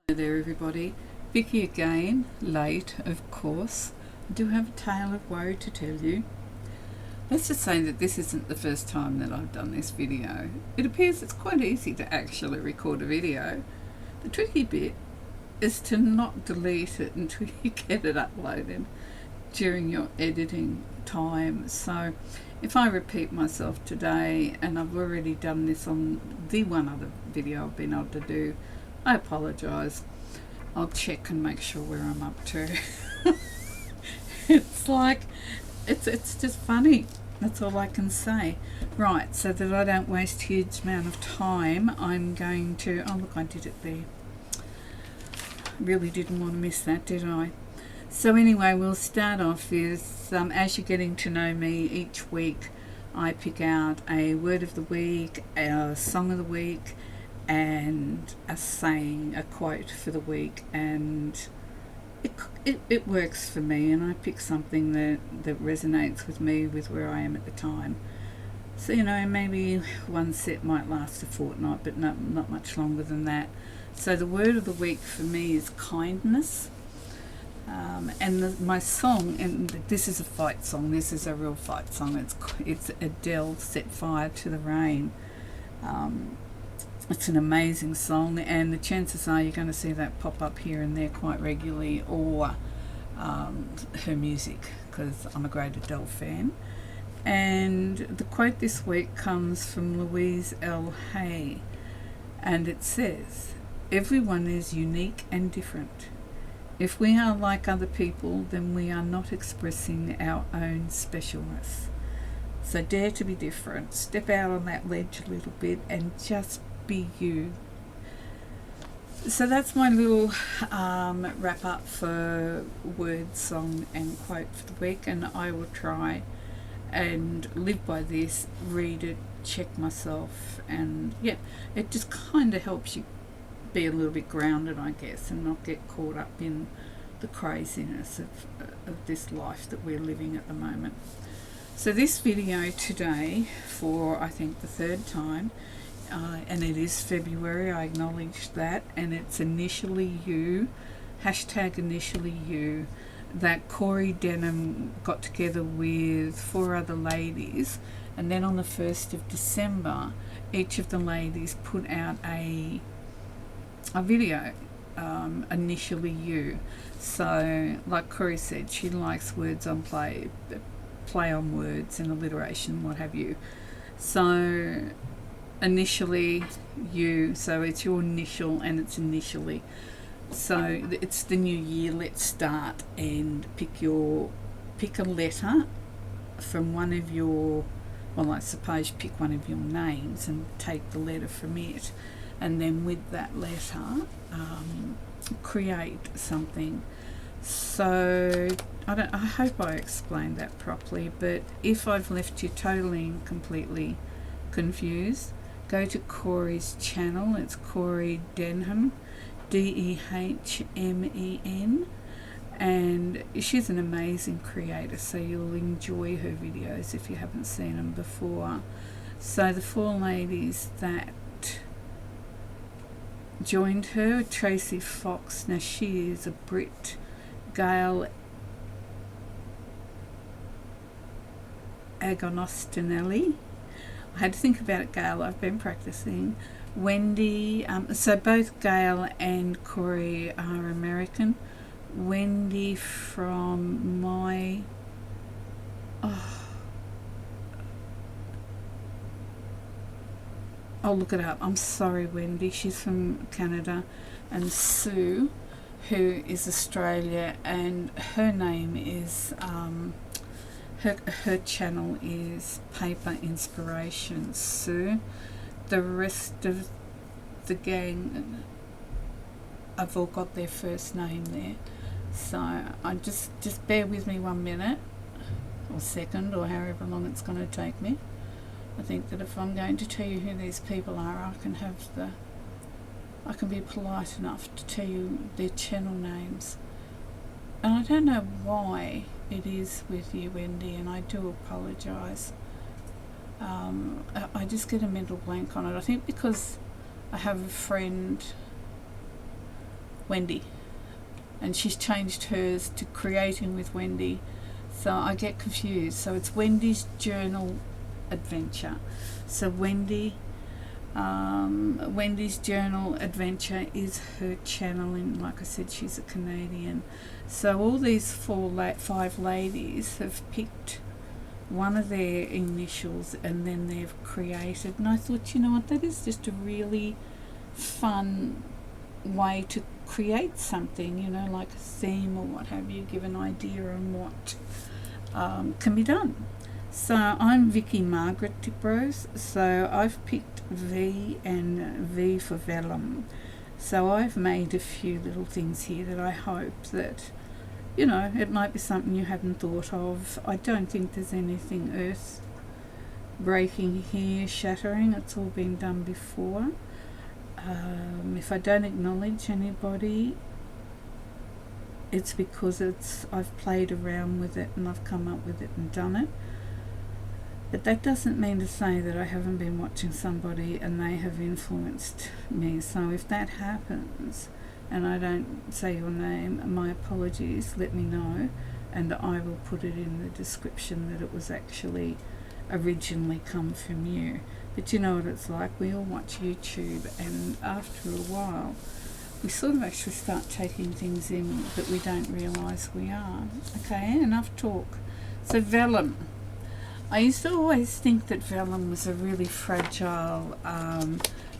Hello there everybody, Vicki again, late of course. I do have a tale of woe to tell you. Let's just say that this isn't the first time that I've done this video. It appears it's quite easy to actually record a video. The tricky bit is to not delete it until you get it uploaded during your editing time. So if I repeat myself today, and I've already done this on the one other video I've been able to do, I apologise. I'll check and make sure where I'm up to. It's like, it's just funny. That's all I can say. Right, so that I don't waste a huge amount of time, I'm going to, oh look, I did it there. Really didn't want to miss that, did I? So anyway, we'll start off with, as you're getting to know me, each week I pick out a word of the week, a song of the week, and a saying, a quote for the week, and it works for me, and I pick something that resonates with me, with where I am at the time. So, you know, maybe one set might last a fortnight, but not much longer than that. So the word of the week for me is kindness. And my song, and this is a fight song, this is a real fight song, it's Adele, Set Fire to the Rain. It's an amazing song, and the chances are you're going to see that pop up here and there quite regularly, or her music, because I'm a great Adele fan. And the quote this week comes from Louise L. Hay, and it says, "Everyone is unique and different. If we are like other people, then we are not expressing our own specialness. So dare to be different. Step out on that ledge a little bit and just be you." So that's my little wrap up for word, song and quote for the week, and I will try and live by this, read it, check myself, and yeah, it just kind of helps you be a little bit grounded, I guess, and not get caught up in the craziness of this life that we're living at the moment. So this video today, for I think the third time, and it is February, I acknowledge that, and it's Initially You, hashtag Initially You, that Cori Dahmen got together with 4 other ladies, and then on the 1st of December each of the ladies put out a video, Initially You. So like Cori said, she likes words on play on words and alliteration, what have you. So Initially You, so it's your initial and it's initially. So it's the new year, let's start and pick a letter from one of your, well, I suppose pick one of your names and take the letter from it, and then with that letter create something. So I hope I explained that properly, but if I've left you totally and completely confused, go to Cori's channel. It's Cori Dahmen, Dehhmen, and she's an amazing creator, so you'll enjoy her videos if you haven't seen them before. So the 4 ladies that joined her, Tracie Fox, now she is a Brit, Gayle Agonostinelli, I had to think about it, Gayle, I've been practicing. Wendy, so both Gayle and Cori are American. Wendy from my, I'll look it up, I'm sorry Wendy, she's from Canada. And Sue, who is Australia, and her name is, her channel is Paper Inspiration Sue. The rest of the gang, I've all got their first name there. So I just bear with me 1 minute or second, or however long it's going to take me. I think that if I'm going to tell you who these people are, I can be polite enough to tell you their channel names. And I don't know why it is with you, Wendy, and I do apologise. I just get a mental blank on it. I think because I have a friend Wendy, and she's changed hers to creating with Wendy, so I get confused. So it's Wendy's journal adventure. So Wendy's journal adventure is her channeling. Like I said, she's a Canadian. So all these five ladies have picked one of their initials and then they've created, and I thought, you know what, that is just a really fun way to create something, you know, like a theme or what have you, give an idea on what can be done. So I'm Vicki Margaret Diprose, so I've picked V and V for Vellum. So I've made a few little things here that I hope that, you know, it might be something you hadn't thought of. I don't think there's anything earth breaking here, shattering. It's all been done before. If I don't acknowledge anybody, it's because I've played around with it and I've come up with it and done it. But that doesn't mean to say that I haven't been watching somebody and they have influenced me. So if that happens and I don't say your name, my apologies, let me know, and I will put it in the description that it was actually originally come from you. But you know what it's like, we all watch YouTube, and after a while we sort of actually start taking things in that we don't realise we are. Okay, enough talk. So vellum. I used to always think that vellum was a really fragile,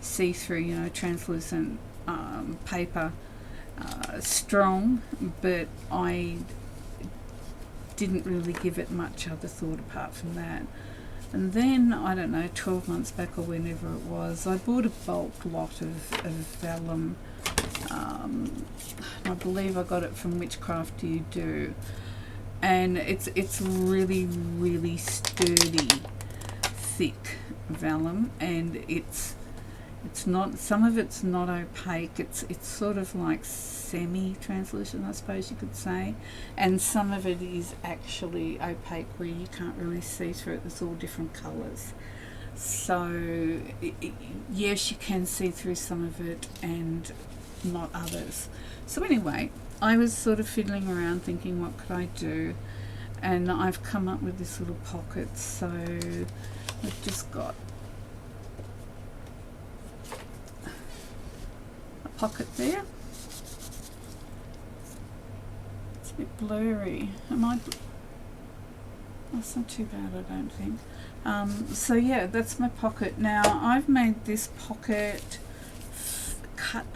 see-through, you know, translucent paper, strong, but I didn't really give it much other thought apart from that. And then, I don't know, 12 months back or whenever it was, I bought a bulk lot of vellum. I believe I got it from Witchcraft Do You Do, and it's really, really sturdy, thick vellum, and it's not, some of it's not opaque, it's sort of like semi-translucent, I suppose you could say, and some of it is actually opaque where you can't really see through it. There's all different colours, so yes, you can see through some of it and not others. So anyway, I was sort of fiddling around thinking what could I do, and I've come up with this little pocket. So we've just got a pocket there. It's a bit blurry. That's not too bad, I don't think. So yeah, that's my pocket. Now I've made this pocket,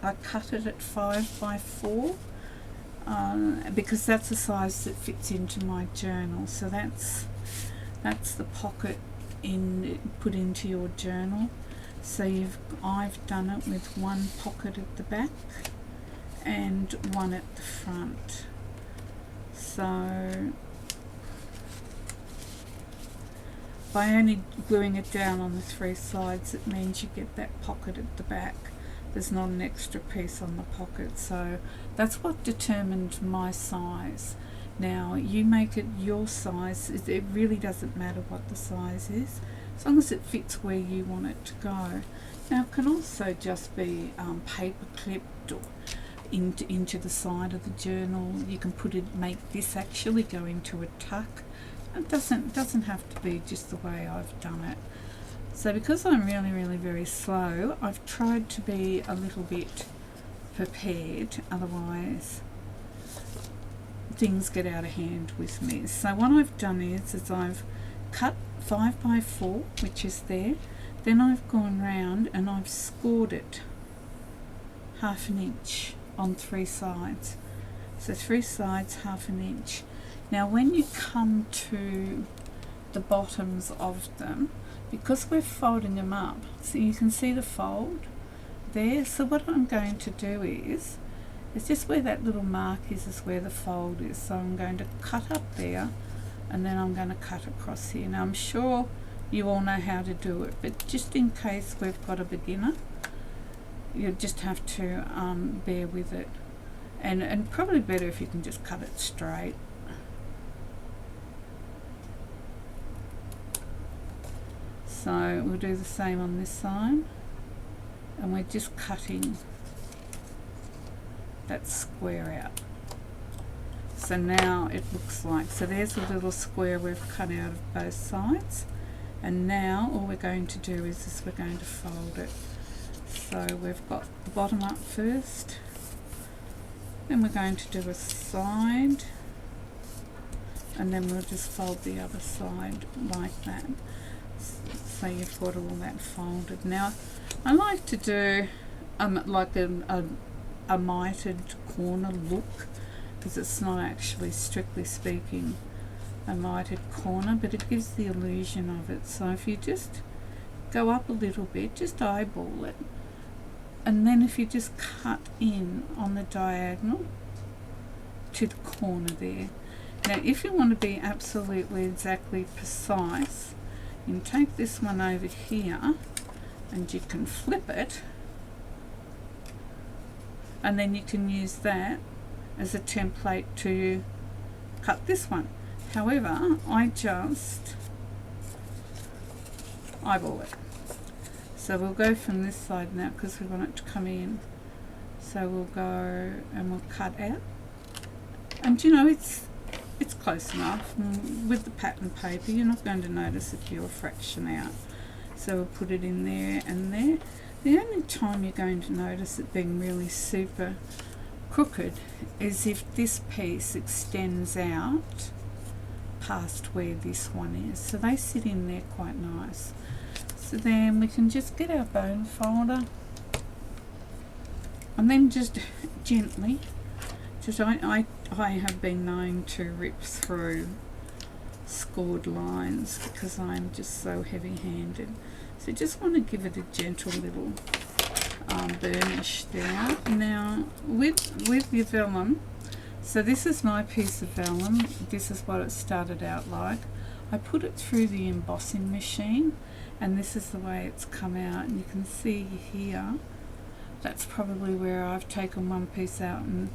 I cut it at 5 by 4 because that's the size that fits into my journal. So that's the pocket put into your journal. So I've done it with one pocket at the back and one at the front. So by only gluing it down on the 3 sides, it means you get that pocket at the back. There's not an extra piece on the pocket, so that's what determined my size. Now you make it your size. It really doesn't matter what the size is, as long as it fits where you want it to go. Now it can also just be paper clipped or into the side of the journal. You can make this actually go into a tuck. It doesn't have to be just the way I've done it. So because I'm really, really very slow, I've tried to be a little bit prepared, otherwise things get out of hand with me. So what I've done is I've cut 5 by 4, which is there, then I've gone round and I've scored it 1/2 inch on 3 sides. So 3 sides, 1/2 inch. Now when you come to the bottoms of them, because we're folding them up, so you can see the fold there. So what I'm going to do is just where that little mark is where the fold is. So I'm going to cut up there, and then I'm going to cut across here. Now I'm sure you all know how to do it, but just in case we've got a beginner, you just have to bear with it, and probably better if you can just cut it straight. So we'll do the same on this side, and we're just cutting that square out. So now it looks like, so there's a little square we've cut out of both sides, and now all we're going to do is we're going to fold it. So we've got the bottom up first, then we're going to do a side, and then we'll just fold the other side like that. So you've got all that folded. Now I like to do like a mitered corner look, because it's not actually, strictly speaking, a mitered corner, but it gives the illusion of it. So if you just go up a little bit, just eyeball it, and then if you just cut in on the diagonal to the corner there. Now if you want to be absolutely exactly precise, you can take this one over here and you can flip it, and then you can use that as a template to cut this one. However, I just eyeball it. So we'll go from this side now because we want it to come in. So we'll go and we'll cut out. And you know, it's close enough. And with the pattern paper, you're not going to notice if you're a fraction out. So we'll put it in there and there. The only time you're going to notice it being really super crooked is if this piece extends out past where this one is. So they sit in there quite nice. So then we can just get our bone folder and then just gently, just I have been known to rip through scored lines because I'm just so heavy-handed. So you just want to give it a gentle little burnish there. Now with your vellum, so this is my piece of vellum. This is what it started out like. I put it through the embossing machine, and this is the way it's come out. And you can see here, that's probably where I've taken one piece out and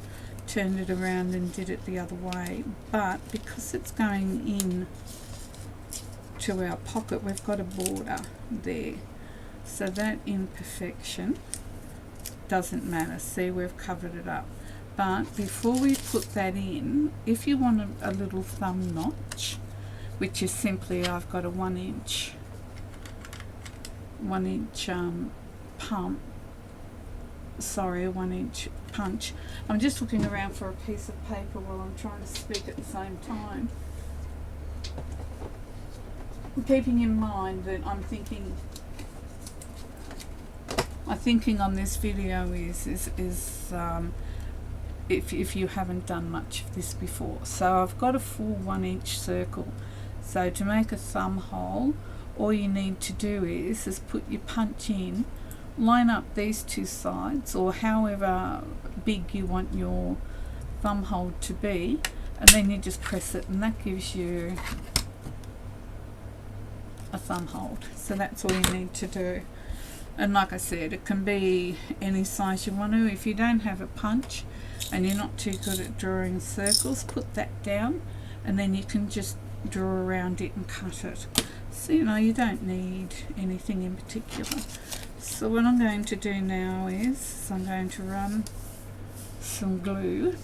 turned it around and did it the other way. But because it's going in to our pocket, we've got a border there. So that imperfection doesn't matter. See, we've covered it up. But before we put that in, if you want a little thumb notch, which is simply, I've got a 1 inch pump, sorry, a 1 inch punch. I'm just looking around for a piece of paper while I'm trying to speak at the same time, keeping in mind that I'm thinking on this video is if you haven't done much of this before. So I've got a full 1 inch circle. So to make a thumb hole, all you need to do is put your punch in, line up these two sides, or however big you want your thumb hole to be, and then you just press it, and that gives you a thumb hold. So that's all you need to do. And like I said, it can be any size you want to. If you don't have a punch and you're not too good at drawing circles, put that down, and then you can just draw around it and cut it. So you know, you don't need anything in particular. So what I'm going to do now is I'm going to run some glue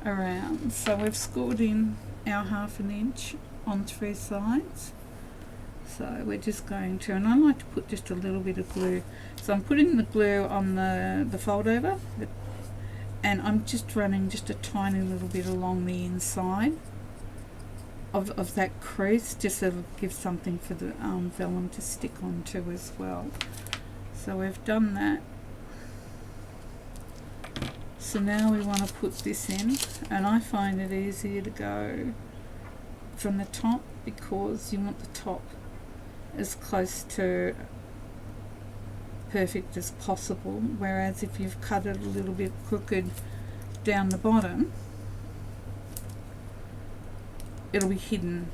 around. So we've scored in our 1/2 inch on 3 sides. So we're just going to, and I like to put just a little bit of glue. So I'm putting the glue on the fold over, and I'm just running just a tiny little bit along the inside of that crease, just so it'll give something for the vellum to stick onto as well. So we've done that. So now we want to put this in, and I find it easier to go from the top because you want the top as close to perfect as possible, whereas if you've cut it a little bit crooked down the bottom, it'll be hidden.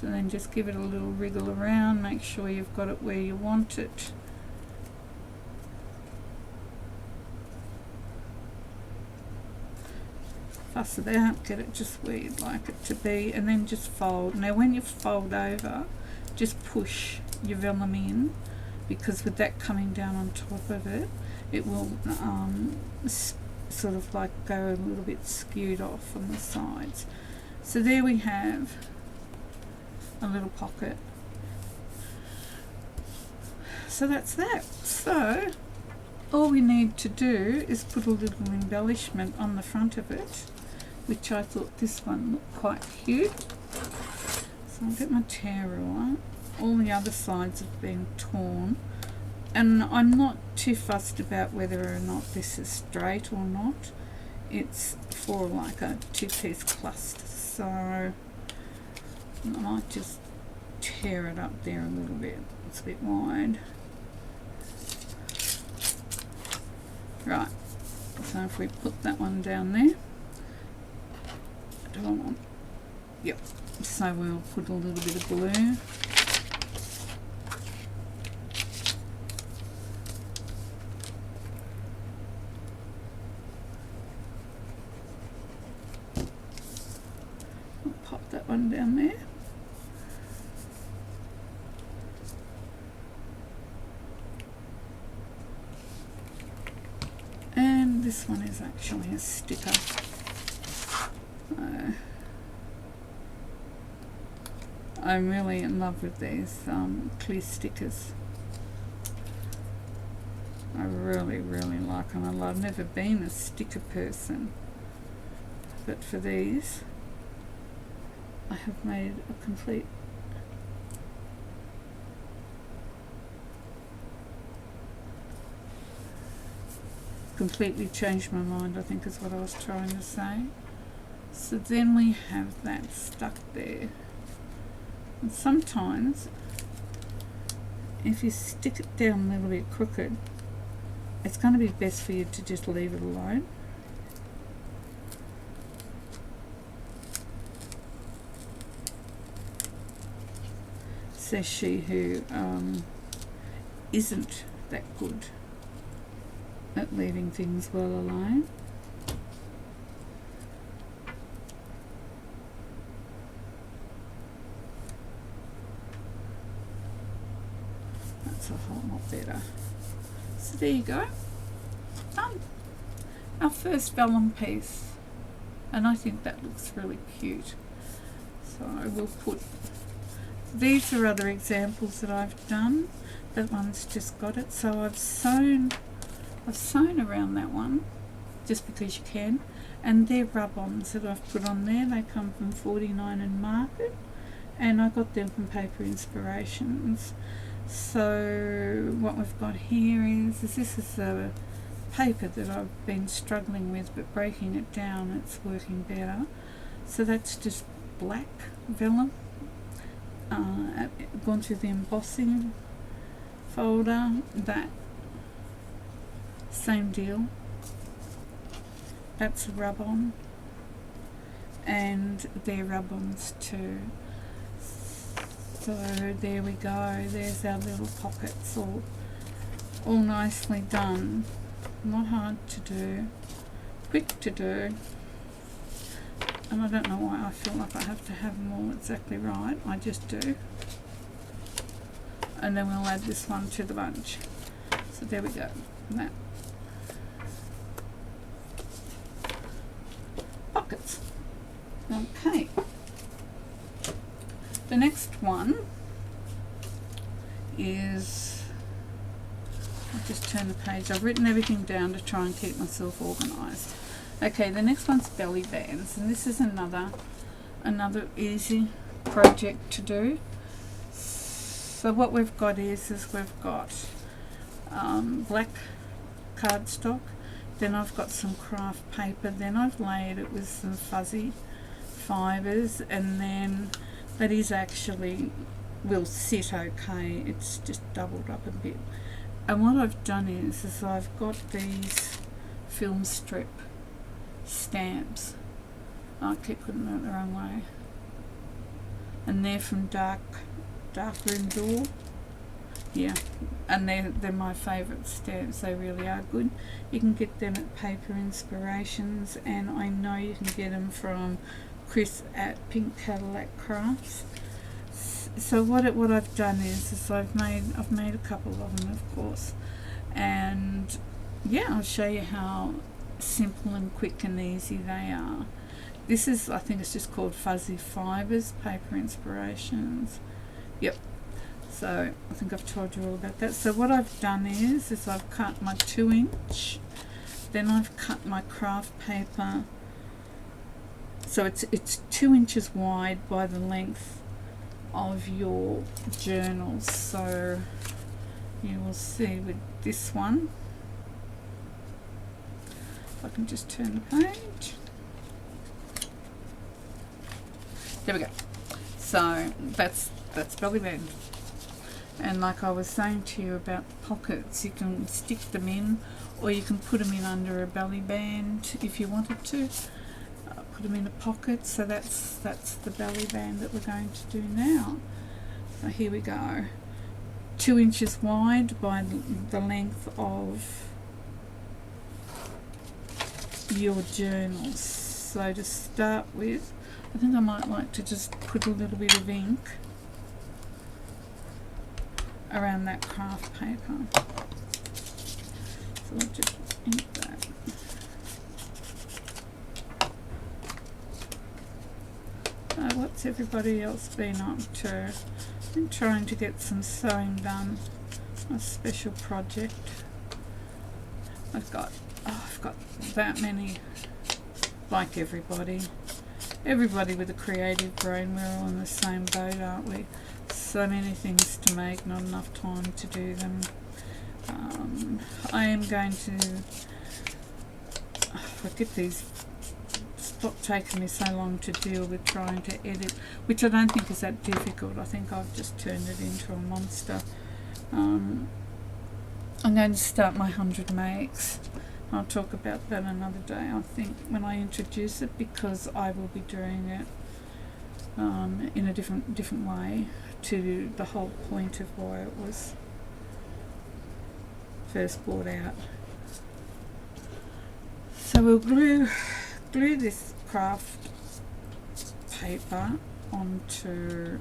So then just give it a little wriggle around, make sure you've got it where you want it. Fuss it out, get it just where you'd like it to be, and then just fold. Now when you fold over, just push your vellum in, because with that coming down on top of it, it will sort of like go a little bit skewed off on the sides. So there we have a little pocket. So that's that. So all we need to do is put a little embellishment on the front of it, which I thought this one looked quite cute. So I'll get my tear ruler. All the other sides have been torn, and I'm not too fussed about whether or not this is straight or not. It's for like a two-piece cluster, so I might just tear it up there a little bit. It's a bit wide. Right, so if we put that one down there, do I want, yep, so we'll put a little bit of blue. I'll pop that one down there. And this one is actually a sticker. I'm really in love with these clear stickers. I really like them. I've never been a sticker person, but for these I have made a completely changed my mind, I think is what I was trying to say. So then we have that stuck there. And sometimes if you stick it down a little bit crooked, it's going to be best for you to just leave it alone. Says she who isn't that good at leaving things well alone. That's a whole lot better. So there you go. Done. Our first vellum piece. And I think that looks really cute. So I will put, these are other examples that I've done. That one's just got it. So I've sewn around that one just because you can, and they're rub-ons that I've put on there. They come from 49 and Market, and I got them from Paper Inspirations. So what we've got here is this is a paper that I've been struggling with, but breaking it down it's working better. So that's just black vellum. Gone through the embossing folder, that same deal, that's a rub-on, and they're rub-ons too. So there we go, there's our little pockets all nicely done. Not hard to do, quick to do, and I don't know why I feel like I have to have them all exactly right. I just do. And then we'll add this one to the bunch. So there we go. That. Pockets. Okay. The next one is, I'll just turn the page. I've written everything down to try and keep myself organised. Okay, the next one's belly bands, and this is another easy project to do. So what we've got is we've got black cardstock, then I've got some craft paper, then I've laid it with some fuzzy fibres, and then that is actually will sit okay. It's just doubled up a bit. And what I've done is I've got these film strip stamps. I keep putting them the wrong way. And they're from Dark Room Door. Yeah, and they're my favourite stamps. They really are good. You can get them at Paper Inspirations, and I know you can get them from Chris at Pink Cadillac Crafts. so what I've done is I've made a couple of them, of course, and yeah, I'll show you how simple and quick and easy they are. This is, I think it's just called Fuzzy Fibres Paper Inspirations. Yep. So I think I've told you all about that. So what I've done is I've cut my 2-inch, then I've cut my craft paper. So it's 2 inches wide by the length of your journals. So you will see with this one, if I can just turn the page. There we go. So that's Vellum Bags. And like I was saying to you about the pockets, you can stick them in, or you can put them in under a belly band if you wanted to. Put them in a pocket. So that's the belly band that we're going to do now. So here we go. 2 inches wide by the length of your journals. So to start with, I think I might like to just put a little bit of ink around that craft paper. So I'll just ink that. So what's everybody else been up to? I'm trying to get some sewing done. A special project. I've got that many, like everybody with a creative brain. We're all in the same boat, aren't we? So many things to make, not enough time to do them. I am going to forget these. Stop taking me so long to deal with trying to edit, which I don't think is that difficult. I think I've just turned it into a monster. I'm going to start my 100 makes. I'll talk about that another day, I think, when I introduce it, because I will be doing it in a different way to the whole point of why it was first brought out. So we'll glue this craft paper onto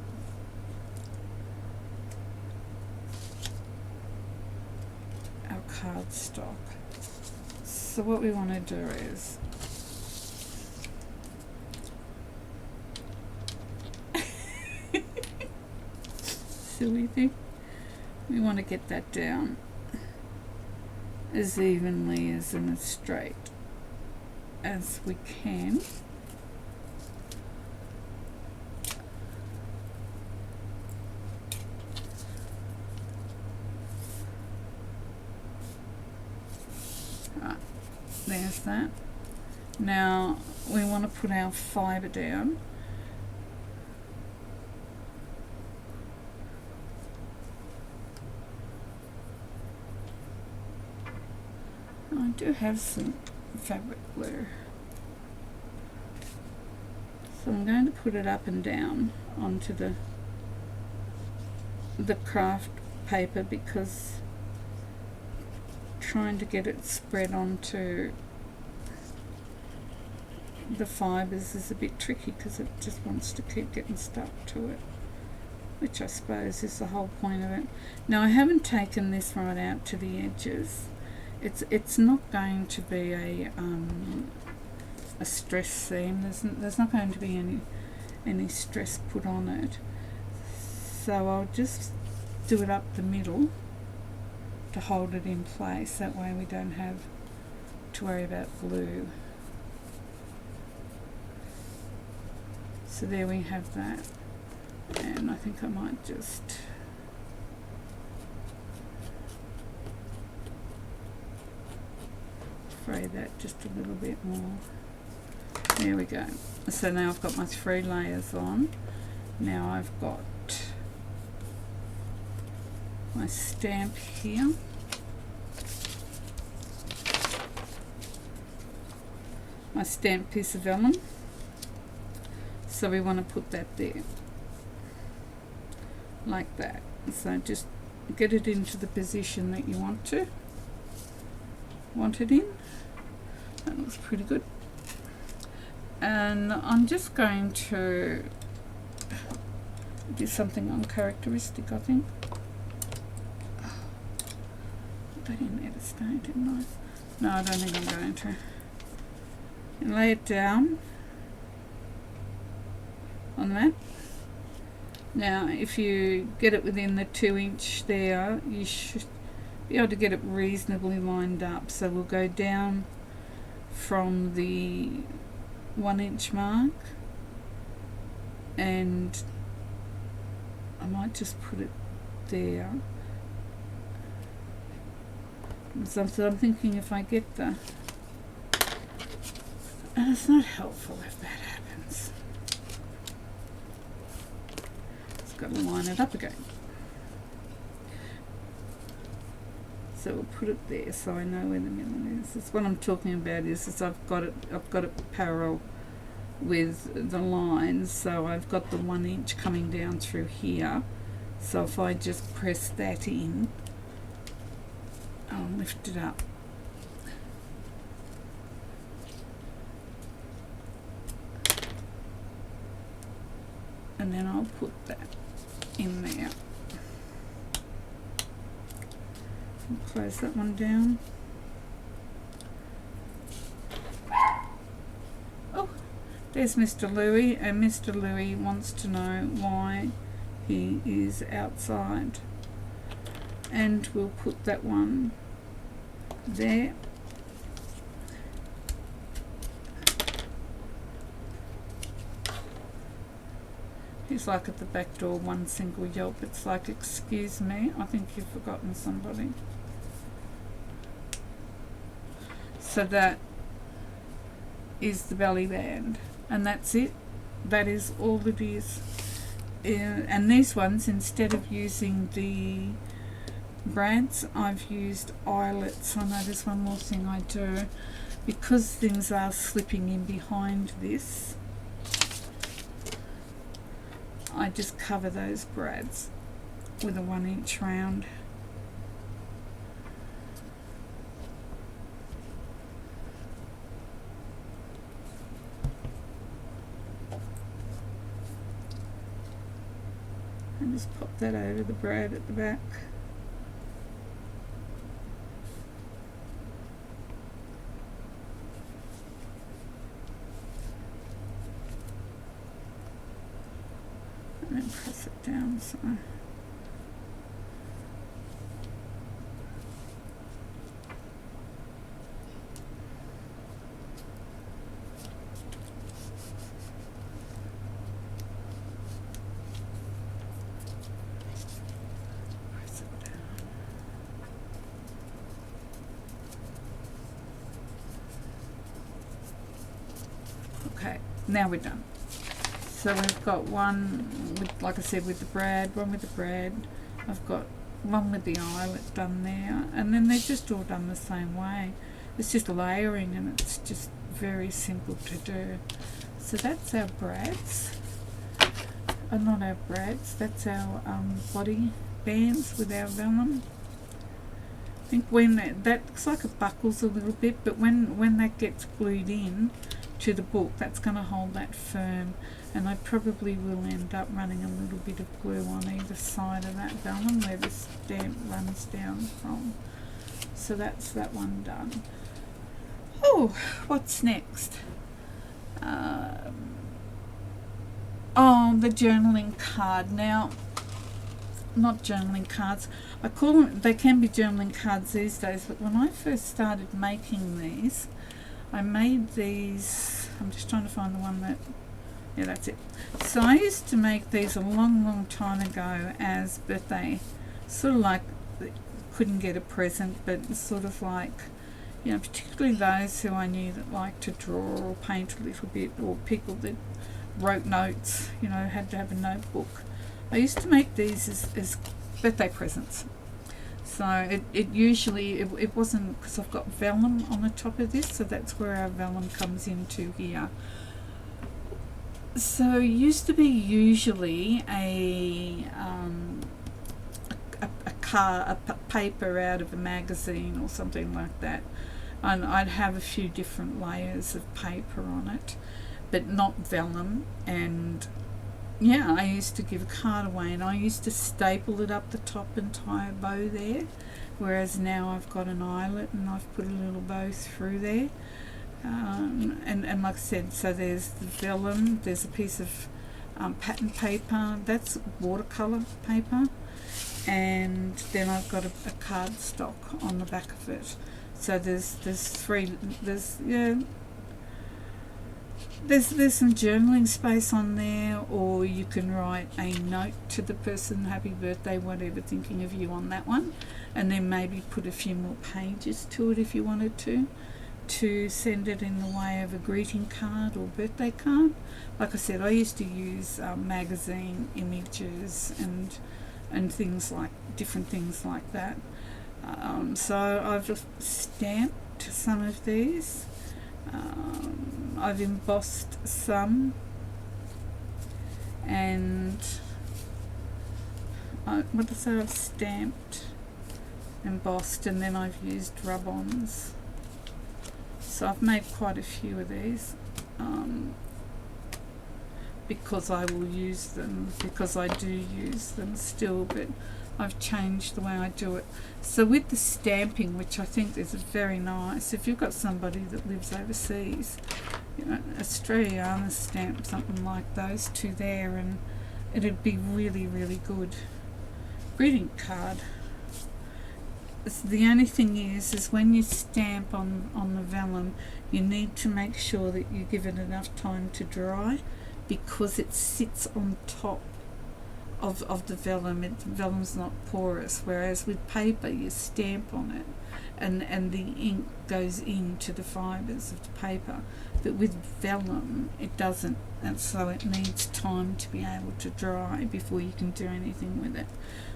our cardstock. So what we want to do is silly thing. We want to get that down as evenly and as straight as we can. Right, there's that. Now we want to put our fibre down. I do have some fabric glue, so I'm going to put it up and down onto the craft paper, because trying to get it spread onto the fibres is a bit tricky, because it just wants to keep getting stuck to it, which I suppose is the whole point of it. Now I haven't taken this right out to the edges. It's not going to be a stress seam. There's not going to be any stress put on it. So I'll just do it up the middle to hold it in place. That way we don't have to worry about glue. So there we have that. And I think I might just fray that just a little bit more. There we go. So now I've got my 3 layers on. Now I've got my stamp here. My stamped piece of vellum. So we want to put that there, like that. So just get it into the position that you want it in. That looks pretty good. And I'm just going to do something uncharacteristic, I think. I didn't need to stay, didn't I? No, I don't think I'm going to. And lay it down on that. Now, if you get it within the 2-inch there, you should be able to get it reasonably lined up. So we'll go down from the 1-inch mark, and I might just put it there. So I'm thinking if I get the, and it's not helpful if that happens. Just got to line it up again. So we'll put it there so I know where the middle is. That's what I'm talking about. Is I've got it parallel with the lines, so I've got the 1-inch coming down through here. So if I just press that in, I'll lift it up. And then I'll put that in there. And close that one down. Oh, there's Mr. Louie, and Mr. Louie wants to know why he is outside. And we'll put that one there. He's like at the back door, one single yelp. It's like, excuse me, I think you've forgotten somebody. So that is the belly band, and that's it. That is all it is. And these ones, instead of using the brads, I've used eyelets. I know there's one more thing I do, because things are slipping in behind this. I just cover those brads with a 1-inch round. And just pop that over the brad at the back. And then press it down so. Press it down. Okay, now we're done. So we've got one with, like I said, with the brad, one with the brad. I've got one with the eyelet done there, and then they're just all done the same way. It's just layering, and it's just very simple to do. So that's our brads. Not our brads, that's our body bands with our vellum. I think when that looks like it buckles a little bit, but when that gets glued in to the book, that's going to hold that firm, and I probably will end up running a little bit of glue on either side of that vellum where the stamp runs down from. So that's that one done. Oh, what's next? Oh, the journaling card. Now, not journaling cards, I call them, they can be journaling cards these days, but when I first started making these, I made these, I'm just trying to find the one that, yeah, that's it. So I used to make these a long time ago as birthday, sort of like, couldn't get a present, but sort of like, you know, particularly those who I knew that liked to draw or paint a little bit, or people that wrote notes, you know, had to have a notebook. I used to make these as birthday presents. So it usually, it wasn't, because I've got vellum on the top of this, so that's where our vellum comes into here. So it used to be usually a paper out of a magazine or something like that, and I'd have a few different layers of paper on it, but not vellum, and yeah, I used to give a card away, and I used to staple it up the top and tie a bow there, whereas now I've got an eyelet and I've put a little bow through there. And like I said, so there's the vellum, there's a piece of pattern paper, that's watercolour paper, and then I've got a cardstock on the back of it. So there's some journaling space on there, or you can write a note to the person, happy birthday, whatever, thinking of you on that one, and then maybe put a few more pages to it if you wanted to send it in the way of a greeting card or birthday card. Like I said, I used to use magazine images and things like different things like that. So I've just stamped some of these. I've embossed some, and I've stamped, embossed, and then I've used rub-ons. So I've made quite a few of these because I will use them, because I do use them still, but I've changed the way I do it. So with the stamping, which I think is very nice, if you've got somebody that lives overseas, you know, Australiana stamp something like those two there, and it'd be really, really good. Greeting card. The only thing is when you stamp on the vellum, you need to make sure that you give it enough time to dry, because it sits on top of the vellum. The vellum's not porous, whereas with paper you stamp on it and the ink goes into the fibres of the paper, but with vellum it doesn't, and so it needs time to be able to dry before you can do anything with it.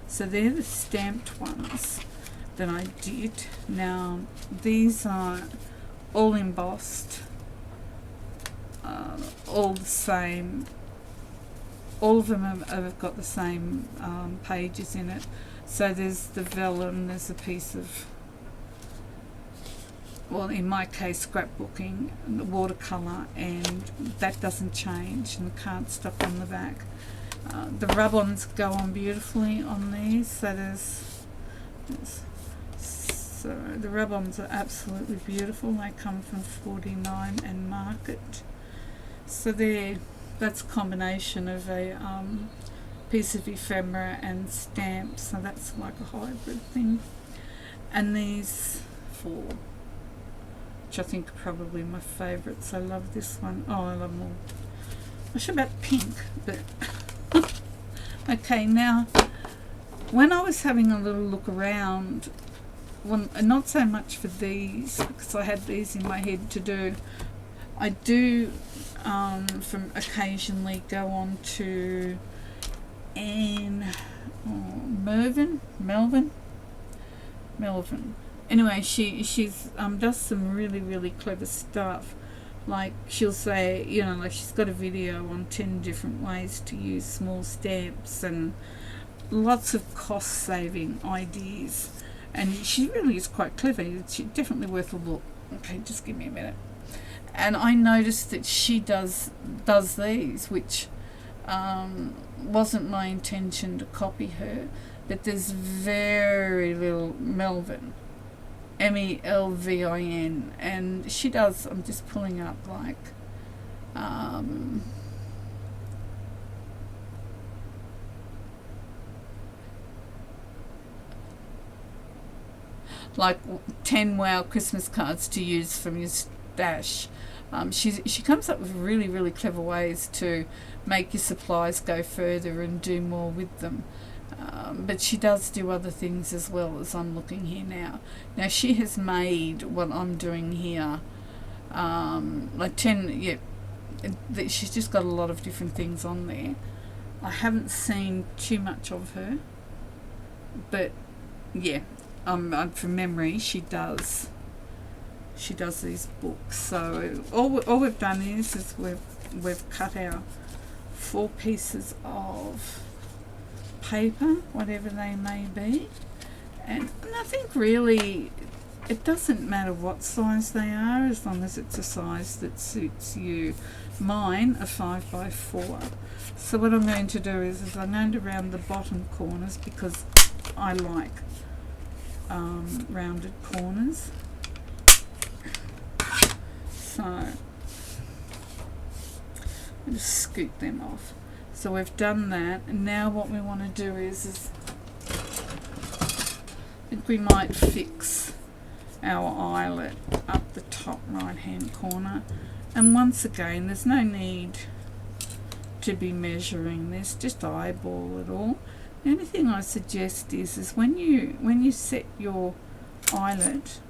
So they're the stamped ones that I did. Now these are all embossed, all the same. All of them have got the same pages in it. So there's the vellum, there's a piece of, well, in my case, scrapbooking, the watercolour, and that doesn't change, and the cardstock on the back. The rub-ons go on beautifully on these. So the rub-ons are absolutely beautiful. They come from 49 and Market. So that's a combination of a piece of ephemera and stamp, so that's like a hybrid thing. And these four, which I think are probably my favourites. I love this one. Oh, I love them all. I should about pink, but okay. Now, when I was having a little look around, well, not so much for these, because I had these in my head to do. I do from occasionally go on to Melvin. Anyway, she's does some really clever stuff. Like she'll say, you know, like she's got a video on 10 different ways to use small stamps and lots of cost saving ideas. And she really is quite clever. She's definitely worth a look. Okay, just give me a minute. And I noticed that she does these, which wasn't my intention to copy her, but there's very little Melvin, Melvin, and she does, I'm just pulling up like 10 wow Christmas cards to use from your stash. She comes up with really clever ways to make your supplies go further and do more with them. But she does do other things as well, as I'm looking here now. Now she has made what I'm doing here, like 10, yeah, she's just got a lot of different things on there. I haven't seen too much of her, but yeah, from memory she does these books. So all we've done is we've cut our 4 pieces of paper, whatever they may be, and I think really it doesn't matter what size they are, as long as it's a size that suits you. Mine are 5 by 4. So what I'm going to do is I'm going to round the bottom corners, because I like rounded corners. So I'll just scoot them off. So we've done that, and now what we want to do is I think we might fix our eyelet up the top right hand corner. And once again, there's no need to be measuring this, just eyeball it all. The only thing I suggest is when you set your eyelet,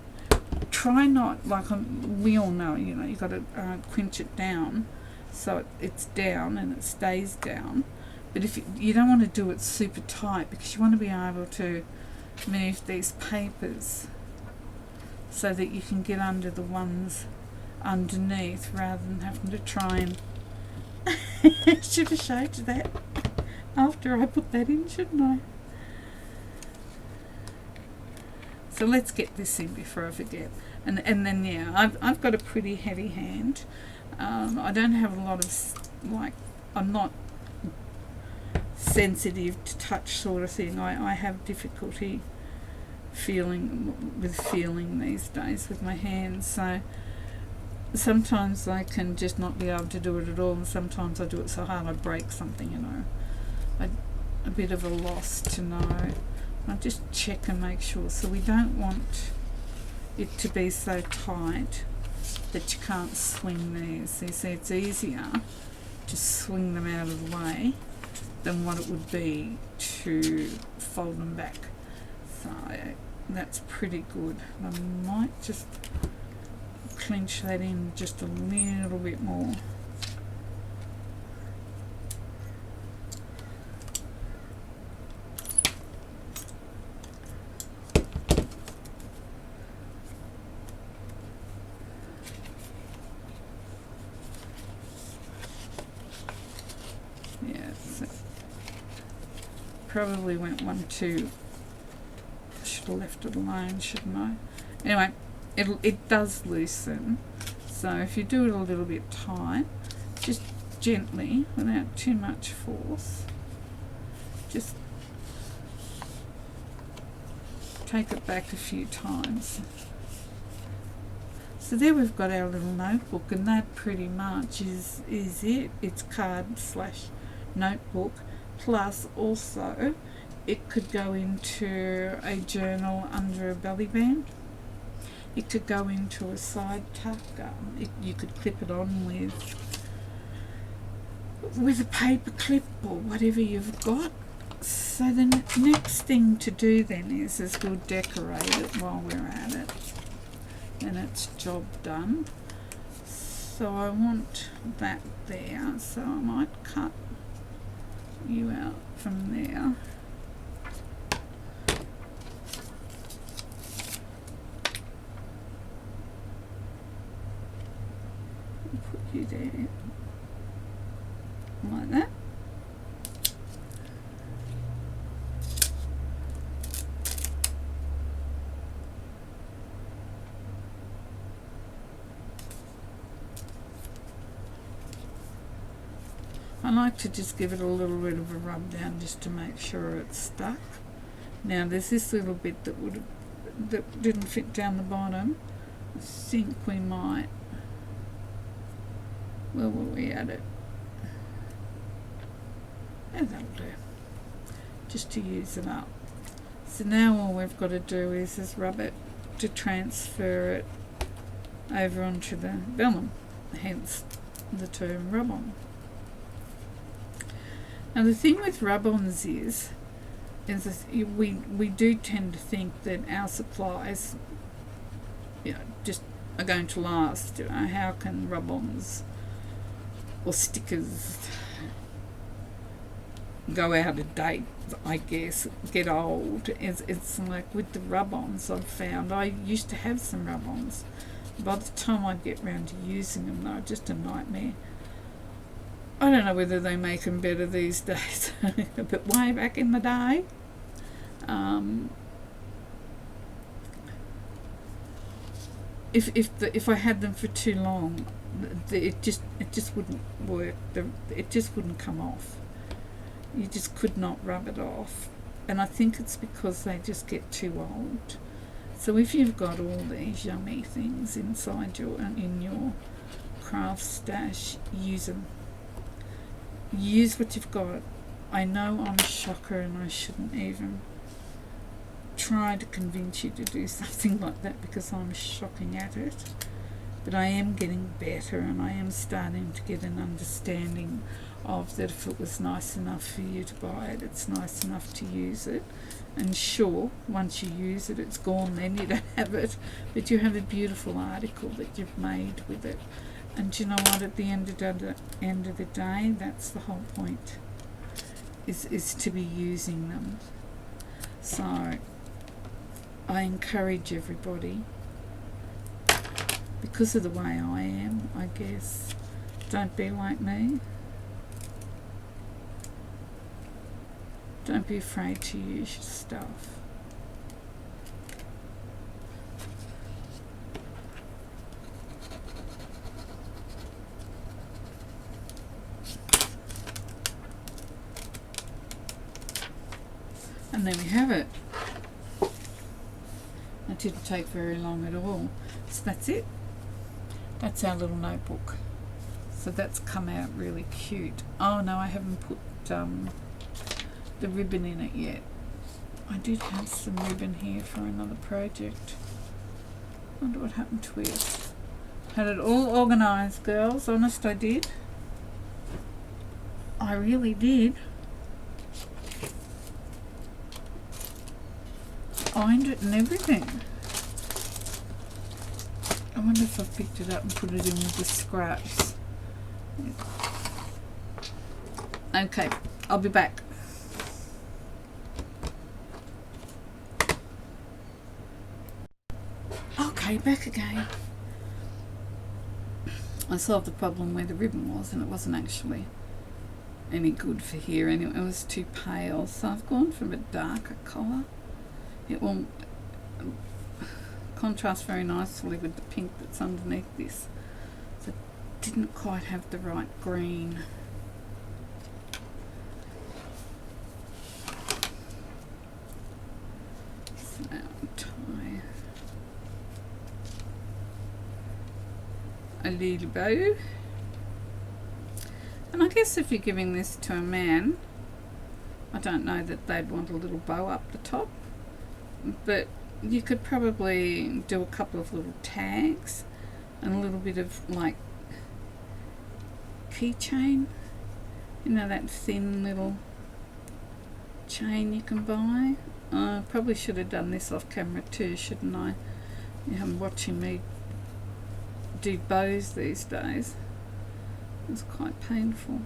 try not, like we all know, you know, you've got to quinch it down so it's down and it stays down. But if you don't want to do it super tight, because you want to be able to move these papers so that you can get under the ones underneath, rather than having to try and I should have showed you that after I put that in, shouldn't I? So let's get this in before I forget. And then yeah, I've got a pretty heavy hand. I don't have a lot of, like, I'm not sensitive to touch sort of thing. I have difficulty feeling these days with my hands, so sometimes I can just not be able to do it at all, and sometimes I do it so hard I break something, you know. A bit of a loss to know. I'll just check and make sure. So we don't want it to be so tight that you can't swing these. So you see, it's easier to swing them out of the way than what it would be to fold them back. So that's pretty good. I might just clench that in just a little bit more. Yeah, so probably went one too. I should have left it alone, shouldn't I? Anyway, it does loosen, so if you do it a little bit tight, just gently, without too much force, just take it back a few times. So there we've got our little notebook, and that pretty much is it. It's card slash notebook, plus also it could go into a journal under a belly band. It could go into a side tuck. You could clip it on with a paper clip or whatever you've got. So the next thing to do then is we'll decorate it while we're at it, and it's job done. So I want that there, so I might cut you out from there. Put you there, like that. I like to just give it a little bit of a rub down just to make sure it's stuck. Now there's this little bit that didn't fit down the bottom. I think we might, where will we add it? Yeah, that'll do, just to use it up. So now all we've got to do is rub it to transfer it over onto the vellum, hence the term rub-on. Now the thing with rub-ons is we do tend to think that our supplies, you know, just are going to last. You know, how can rub-ons or stickers go out of date, I guess, get old? It's like with the rub-ons I've found. I used to have some rub-ons. By the time I'd get round to using them, they were just a nightmare. I don't know whether they make them better these days, but way back in the day, if I had them for too long, it just wouldn't work. It just wouldn't come off. You just could not rub it off, and I think it's because they just get too old. So if you've got all these yummy things inside in your craft stash, use them. Use what you've got. I know I'm a shocker and I shouldn't even try to convince you to do something like that because I'm shocking at it. But I am getting better, and I am starting to get an understanding of that if it was nice enough for you to buy it, it's nice enough to use it. And sure, once you use it, it's gone, then you don't have it, but you have a beautiful article that you've made with it. And you know what, at the end of the day, that's the whole point, is to be using them. So I encourage everybody, because of the way I am, I guess, don't be like me. Don't be afraid to use your stuff. And there we have it. It didn't take very long at all. So that's it. That's our little notebook. So that's come out really cute. Oh no, I haven't put the ribbon in it yet. I did have some ribbon here for another project. Wonder what happened to it. Had it all organised, girls. Honest, I did. I really did. Ironed it and everything. I wonder if I picked it up and put it in with the scraps. Okay, I'll be back. Okay, back again. I solved the problem where the ribbon was, and it wasn't actually any good for here anyway. It was too pale, so I've gone for a darker colour. It will contrast very nicely with the pink that's underneath this. So it didn't quite have the right green. So tie a little bow. And I guess if you're giving this to a man, I don't know that they'd want a little bow up the top, but you could probably do a couple of little tags and a little bit of like keychain, you know, that thin little chain you can buy. Probably should have done this off camera too, shouldn't I? You haven't watching me do bows these days. It's quite painful.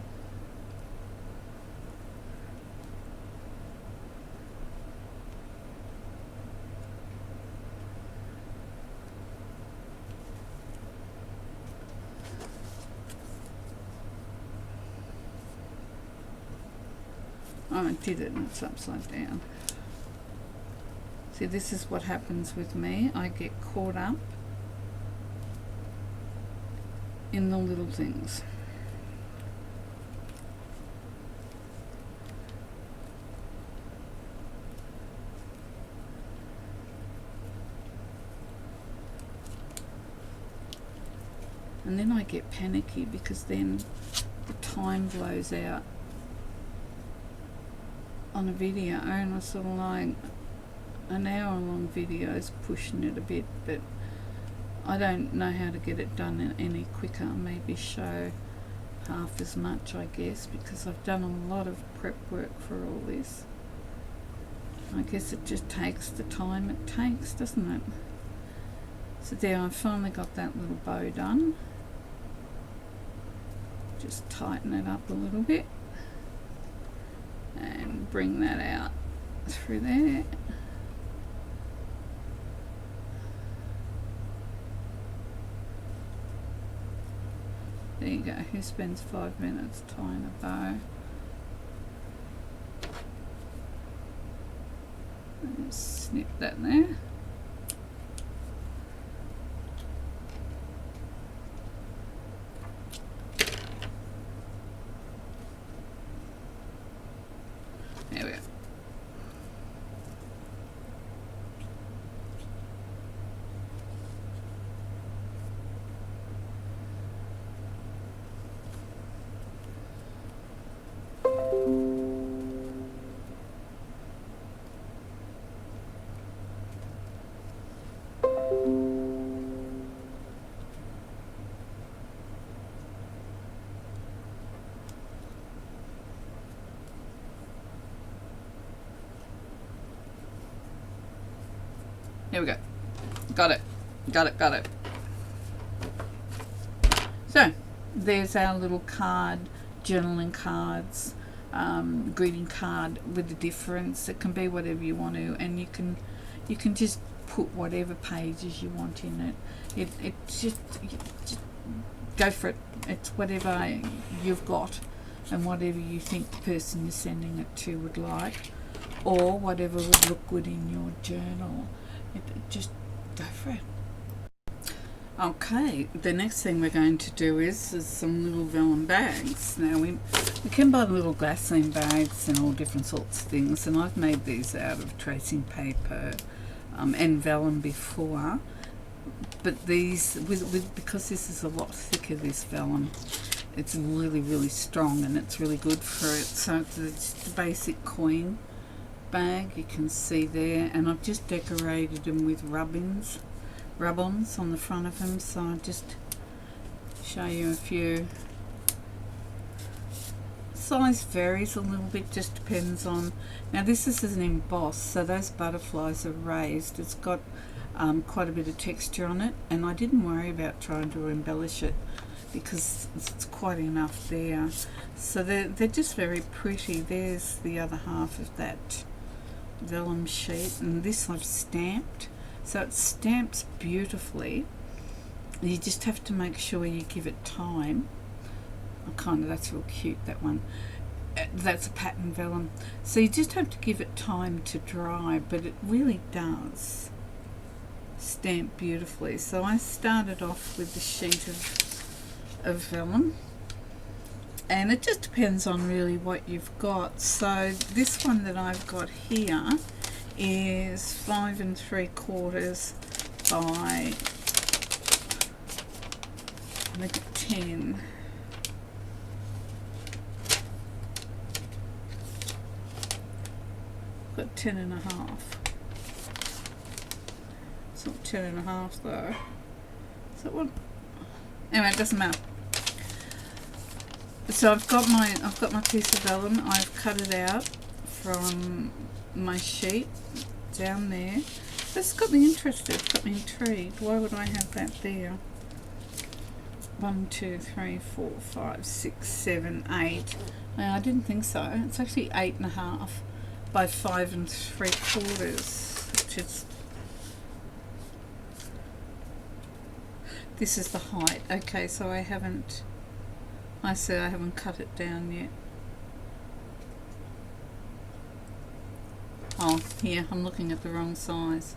Oh, I did it and it's upside down. See, this is what happens with me. I get caught up in the little things. And then I get panicky because then the time blows out on a video, and I sort of like an hour-long videos pushing it a bit, but I don't know how to get it done any quicker. Maybe show half as much, I guess, because I've done a lot of prep work for all this. I guess it just takes the time it takes, doesn't it? So there, I finally got that little bow done. Just tighten it up a little bit and bring that out through there. There you go. Who spends 5 minutes tying a bow? And snip that there. Here we go. Got it. Got it. Got it. So there's our little card, journaling cards, greeting card with the difference. It can be whatever you want to, and you can just put whatever pages you want in it. It just go for it. It's whatever you've got and whatever you think the person you're sending it to would like, or whatever would look good in your journal. Just go for it. Okay, the next thing we're going to do is some little vellum bags. Now we can buy little glassine bags and all different sorts of things, and I've made these out of tracing paper and vellum before, but these because this is a lot thicker, this vellum, it's really strong and it's really good for it. So it's the basic coin bag, you can see there, and I've just decorated them with rub-ons on the front of them. So I'll just show you a few. Size varies a little bit, just depends on. Now this is an emboss, so those butterflies are raised. It's got quite a bit of texture on it, and I didn't worry about trying to embellish it because it's quite enough there. So they're just very pretty. There's the other half of that vellum sheet, and this I've stamped, so it stamps beautifully. You just have to make sure you give it time. That's real cute, that one. That's a pattern vellum, so you just have to give it time to dry, but it really does stamp beautifully. So I started off with the sheet of vellum, and it just depends on really what you've got. So this one that I've got here is 5 3/4 by, I think, 10. Got 10.5. It's not 10.5 though. Is that one? Anyway, it doesn't matter. So I've got my piece of vellum. I've cut it out from my sheet down there. This got me interested, got me intrigued. Why would I have that there? 1, 2, 3, 4, 5, 6, 7, 8. No, I didn't think so. It's actually 8.5 by 5 3/4, which is, this is the height. Okay, so I haven't cut it down yet. Oh, here, I'm looking at the wrong size.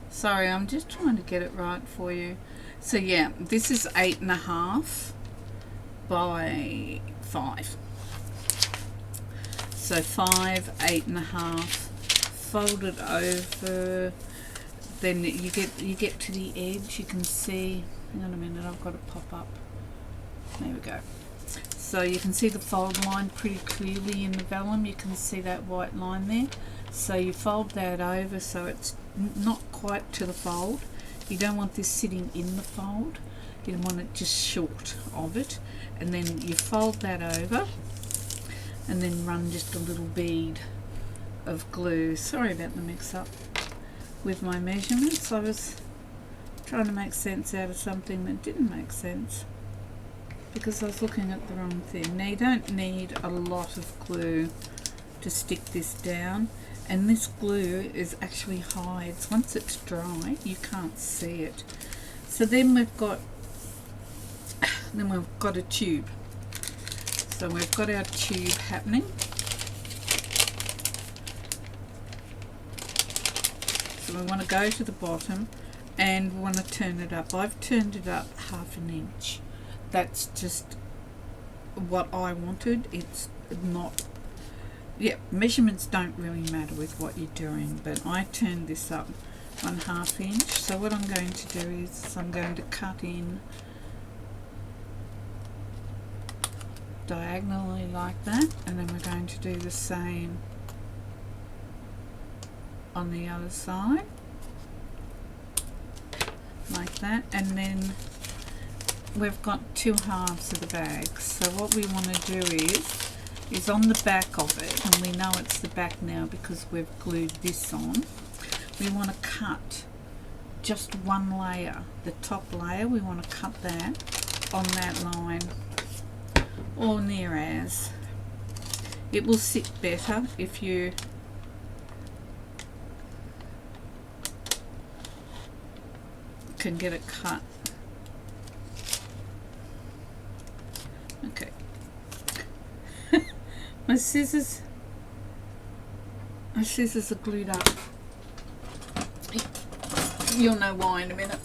Sorry, I'm just trying to get it right for you. So yeah, this is 8.5 by 5. So 5, 8.5, fold it over. Then you get to the edge. You can see. Hang on a minute, I've got to pop up. There we go. So you can see the fold line pretty clearly in the vellum. You can see that white line there. So you fold that over so it's not quite to the fold. You don't want this sitting in the fold. You want it just short of it. And then you fold that over and then run just a little bead of glue. Sorry about the mix-up with my measurements. I was trying to make sense out of something that didn't make sense because I was looking at the wrong thing. Now you don't need a lot of glue to stick this down, and this glue is actually hides. Once it's dry, you can't see it. So then we've got a tube. So we've got our tube happening. So we want to go to the bottom and we want to turn it up. I've turned it up 1/2 inch. That's just what I wanted. It's not, yeah, measurements don't really matter with what you're doing, but I turned this up 1/2 inch. So what I'm going to do is I'm going to cut in diagonally like that, and then we're going to do the same on the other side like that, and then we've got 2 halves of the bag. So what we want to do is on the back of it, and we know it's the back now because we've glued this on, we want to cut just one layer, the top layer. We want to cut that on that line, or near as. It will sit better if you can get it cut. Okay. My scissors are glued up. You'll know why in a minute.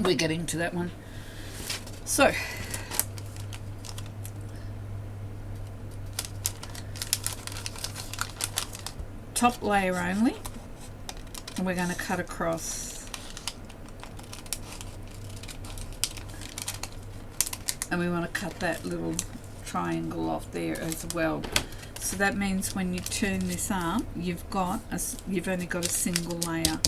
We're getting to that one. So, top layer only, and we're going to cut across, and we want to cut that little triangle off there as well. So that means when you turn this up, you've only got a single layer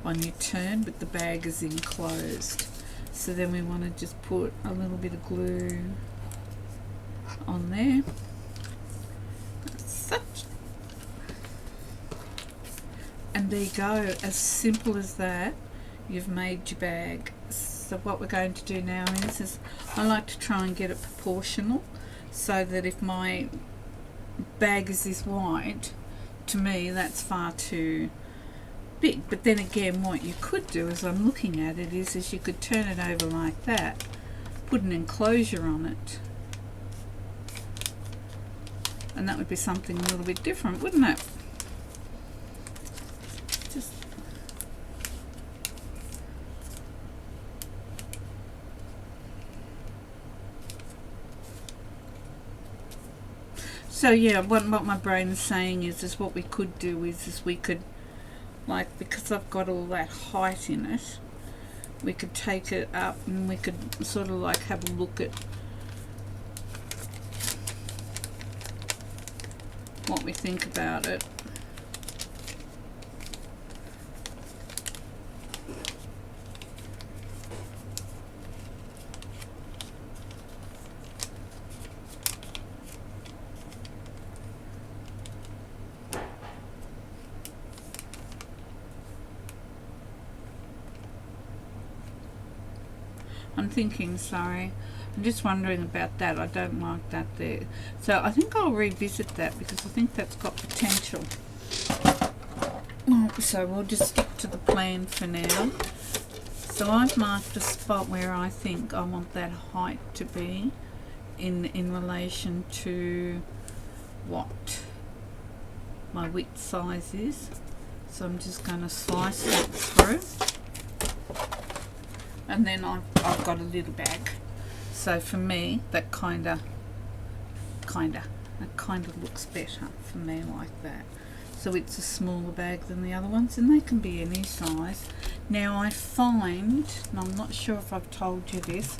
on your turn, but the bag is enclosed. So then we want to just put a little bit of glue on there. Such. And there you go, as simple as that, you've made your bag. So what we're going to do now is I like to try and get it proportional, so that if my bag is this wide, to me that's far too big. But then again, what you could do, as I'm looking at it, is you could turn it over like that, put an enclosure on it, and that would be something a little bit different, wouldn't it? Just so yeah, what my brain is saying is what we could do is we could, like, because I've got all that height in it, we could take it up and we could sort of like have a look at what we think about it. I'm just wondering about that. I don't like that there. So I think I'll revisit that, because I think that's got potential. So we'll just stick to the plan for now. So I've marked a spot where I think I want that height to be in relation to what my width size is. So I'm just going to slice that through. And then I've got a little bag. So for me, that kind of looks better for me like that. So it's a smaller bag than the other ones, and they can be any size. Now I find, and I'm not sure if I've told you this,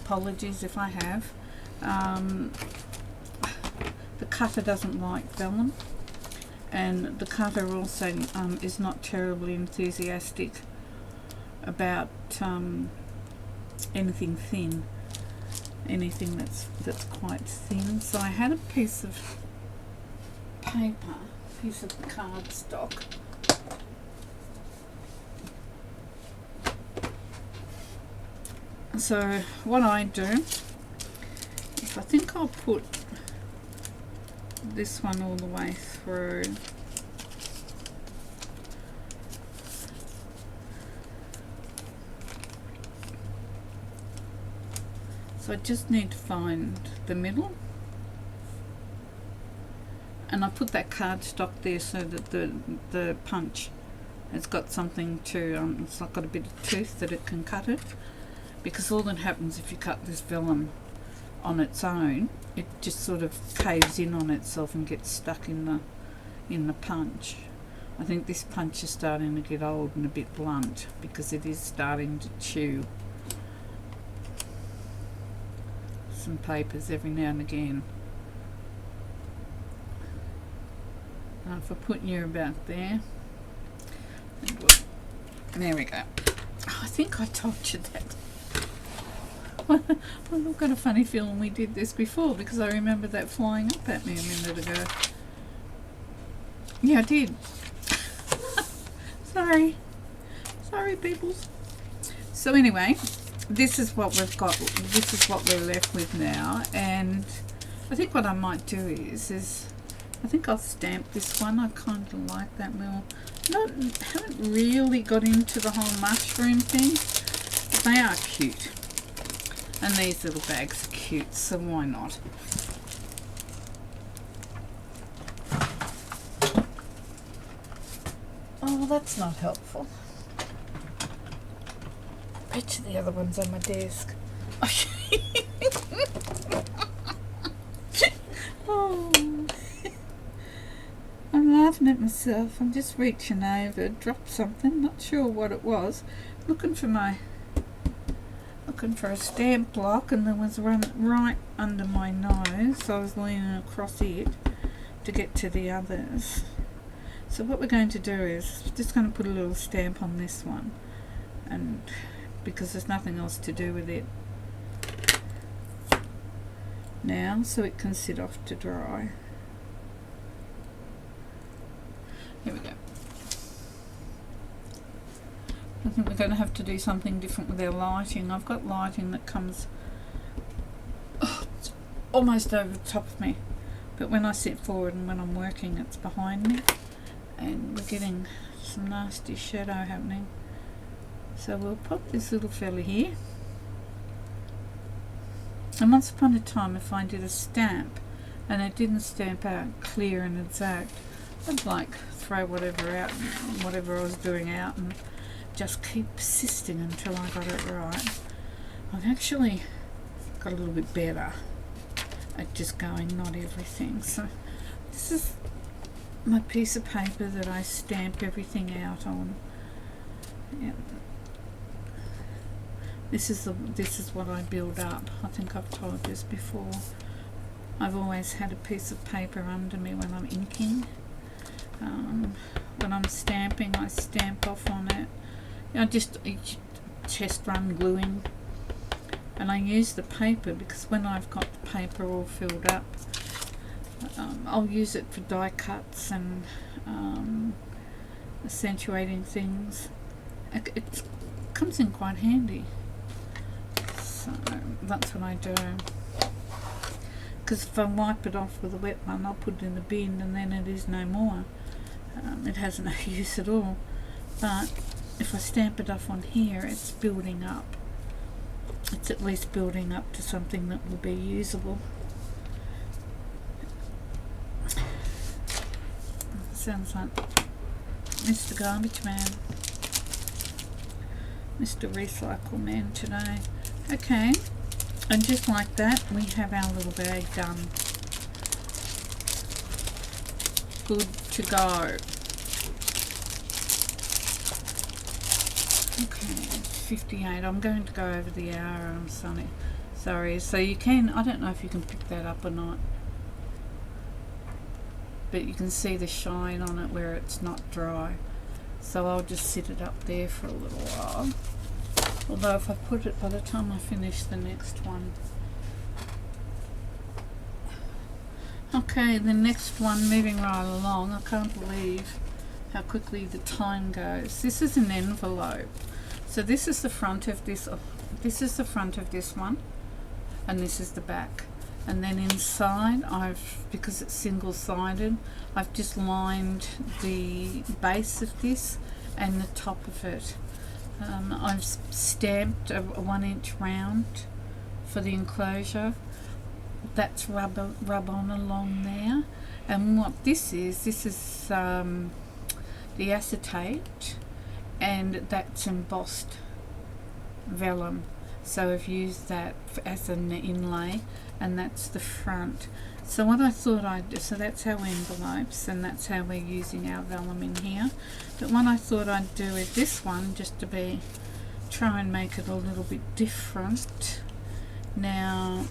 apologies if I have, the cutter doesn't like vellum, and the cutter also is not terribly enthusiastic about anything thin, anything that's quite thin. So I had a piece of paper, piece of cardstock, so what I do is I think I'll put this one all the way through. So I just need to find the middle, and I put that cardstock there so that the punch has got something to, it's not got a bit of tooth that it can cut it, because all that happens if you cut this vellum on its own, it just sort of caves in on itself and gets stuck in the punch. I think this punch is starting to get old and a bit blunt, because it is starting to chew some papers every now and again. Now if I put you about there, there we go. Oh, I think I told you that. Well, I've got a funny feeling we did this before, because I remember that flying up at me a minute ago. Yeah, I did. Sorry. Sorry, peoples. So anyway, this is what we've got. This is what we're left with now. And I think what I might do is I think I'll stamp this one. I kind of like that little. Haven't really got into the whole mushroom thing, but they are cute. And these little bags are cute, so why not? Oh, well, that's not helpful. I bet you the other one's on my desk. Oh. I'm laughing at myself. I'm just reaching over, dropped something, not sure what it was. Looking for a stamp block, and there was one right under my nose, so I was leaning across it to get to the others. So what we're going to do is just going to put a little stamp on this one, and because there's nothing else to do with it now, so it can sit off to dry. Here we go. I think we're going to have to do something different with our lighting. I've got lighting that comes it's almost over the top of me, but when I sit forward and when I'm working, it's behind me, and we're getting some nasty shadow happening. So we'll pop this little fella here. And once upon a time, if I did a stamp and it didn't stamp out clear and exact, I'd like throw whatever out, whatever I was doing out, and just keep persisting until I got it right. I've actually got a little bit better at just going not everything. So this is my piece of paper that I stamp everything out on. Yeah. This is what I build up. I think I've told this before. I've always had a piece of paper under me when I'm inking. When I'm stamping, I stamp off on it. I just chest run gluing, and I use the paper because when I've got the paper all filled up, I'll use it for die cuts and accentuating things. It comes in quite handy, so that's what I do. Because if I wipe it off with a wet one, I'll put it in the bin and then it is no more. It has no use at all. But if I stamp it off on here, it's building up. It's at least building up to something that will be usable. Sounds like Mr. Garbage Man, Mr. Recycle Man today. Okay, and just like that, we have our little bag done. Good to go. Okay, 58. I'm going to go over the hour. I'm sorry. So you can, I don't know if you can pick that up or not, but you can see the shine on it where it's not dry. So I'll just sit it up there for a little while. Although if I put it by the time I finish the next one. Okay, the next one, moving right along. I can't believe how quickly the time goes. This is an envelope. So this is the front of this. This is the front of this one, and this is the back. And then inside, because it's single-sided, I've just lined the base of this and the top of it. I've stamped a 1-inch round for the enclosure. That's rub on along there. And what this is the acetate, and that's embossed vellum. So I've used that as an inlay, and that's the front. So what I thought I'd do, so that's our envelopes, and that's how we're using our vellum in here. But what I thought I'd do with this one, just to try and make it a little bit different. Now,